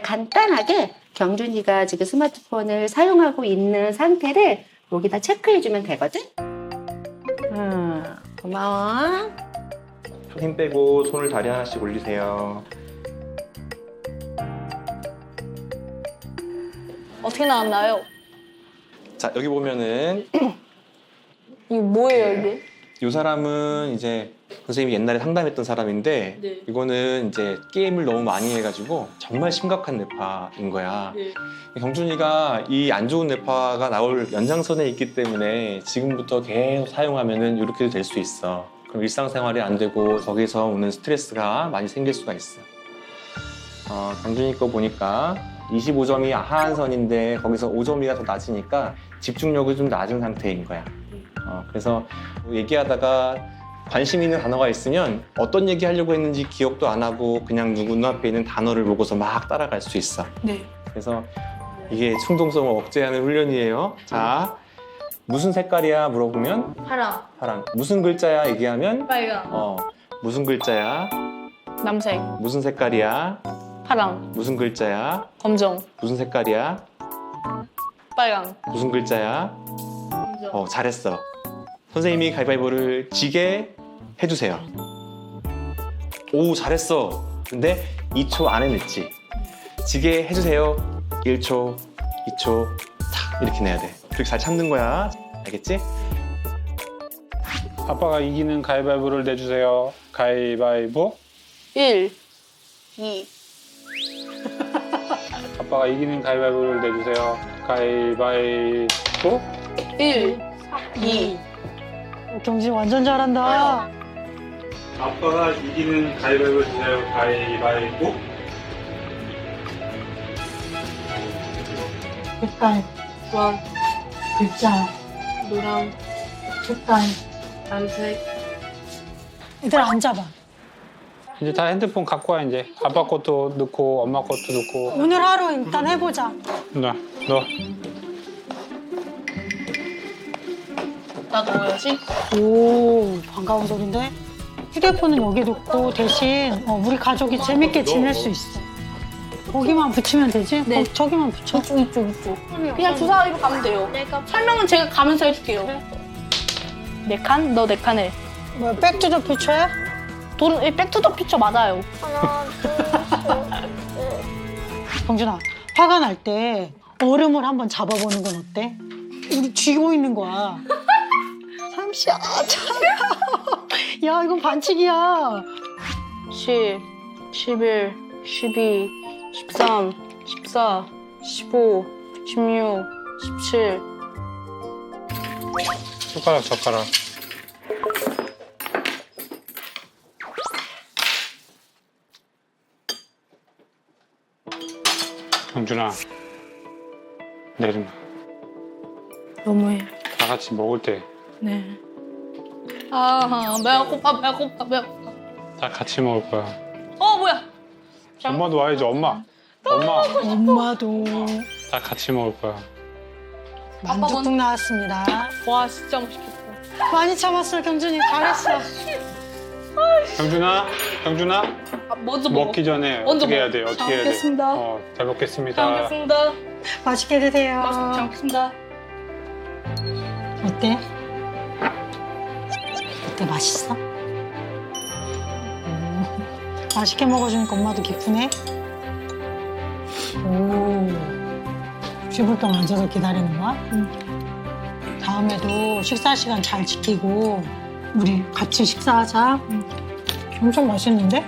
간단하게 경준이가 지금 스마트폰을 사용하고 있는 상태를 여기다 체크해주면 되거든? 고마워. 힘 빼고 손을 다리 하나씩 올리세요. 어떻게 나왔나요? 자, 여기 보면은 이게 뭐예요, 이게? 이 사람은 이제 선생님이 옛날에 상담했던 사람인데 네. 이거는 이제 게임을 너무 많이 해가지고 정말 심각한 뇌파인 거야. 네. 경준이가 이 안 좋은 뇌파가 나올 연장선에 있기 때문에 지금부터 계속 사용하면은 이렇게 될 수 있어. 그럼 일상생활이 안 되고 거기서 오는 스트레스가 많이 생길 수가 있어. 경준이 거 보니까 25점이 하한선인데 거기서 5점이가 더 낮으니까 집중력이 좀 낮은 상태인 거야. 그래서 얘기하다가 관심 있는 단어가 있으면 어떤 얘기 하려고 했는지 기억도 안 하고 그냥 누구 눈앞에 있는 단어를 보고서 막 따라갈 수 있어. 네. 그래서 이게 충동성을 억제하는 훈련이에요. 자, 무슨 색깔이야 물어보면 파랑, 파랑. 무슨 글자야 얘기하면 빨강, 무슨 글자야? 남색, 무슨 색깔이야? 파랑, 무슨 글자야? 검정, 무슨 색깔이야? 빨강, 무슨 글자야? 검정. 잘했어. 선생님이 가위바위보를 지게 해주세요. 오, 잘했어. 근데 2초 안에 냈지. 지게 해주세요. 1초, 2초, 탁 이렇게 내야 돼. 그렇게 잘 참는 거야. 알겠지? 아빠가 이기는 가위바위보를 내주세요. 가위바위보. 1, 2. 아빠가 이기는 가위바위보를 내주세요. 가위바위보. 1, 2. 경진 완전 잘한다. 아빠가 이기는 가위바위보 주세요. 가위바위보. 색깔, 주황, 글자, 노랑, 색깔. 남색. 얘들 앉아봐. 이제 다 핸드폰 갖고 와 이제. 아빠 것도 넣고 엄마 것도 넣고. 오늘 하루 일단 해보자. 너. 나 넣어야지. 오, 반가운 소린데? 휴대폰은 여기 놓고 대신 우리 가족이 재밌게 지낼 수 있어. 거기만 붙이면 되지? 네. 저기만 붙여. 이쪽. 그냥 주사위로 가면 돼요. 설명은 제가 가면서 해줄게요. 네 칸? 너 네 칸 해. 뭐야, 백투더 퓨처야? 백투더 피처 맞아요. 하나, 둘, 셋. 경준아, 화가 날 때 얼음을 한번 잡아보는 건 어때? 우리 쥐고 있는 거야. 삼시야, 차야. 야, 이건 반칙이야. 10, 11, 12, 13, 14, 15, 16, 17. 젓가락. 경준아, 내리마. 너무해. 다 같이 먹을 때 다 네. 배고파. 같이 먹을 거야. 뭐야? 엄마도 와야지, 엄마. 엄마도. 다 같이 먹을 거야. 만두국 나왔습니다. 와, 진짜 맛있겠다. 많이 참았어, 경준이. 잘했어. 경준아. 먼저 먹어. 먹기 전에 먼저 어떻게 해야 먹어. 돼? 잘 먹겠습니다. 잘 먹겠습니다. 잘 먹겠습니다. 맛있게 드세요. 잘 먹겠습니다. 어때? 어때, 맛있어? 맛있게 먹어주니까 엄마도 기쁘네. 오, 10분 동안 앉아서 기다리는 거야? 다음에도 식사 시간 잘 지키고 우리 같이 식사하자. 엄청 맛있는데?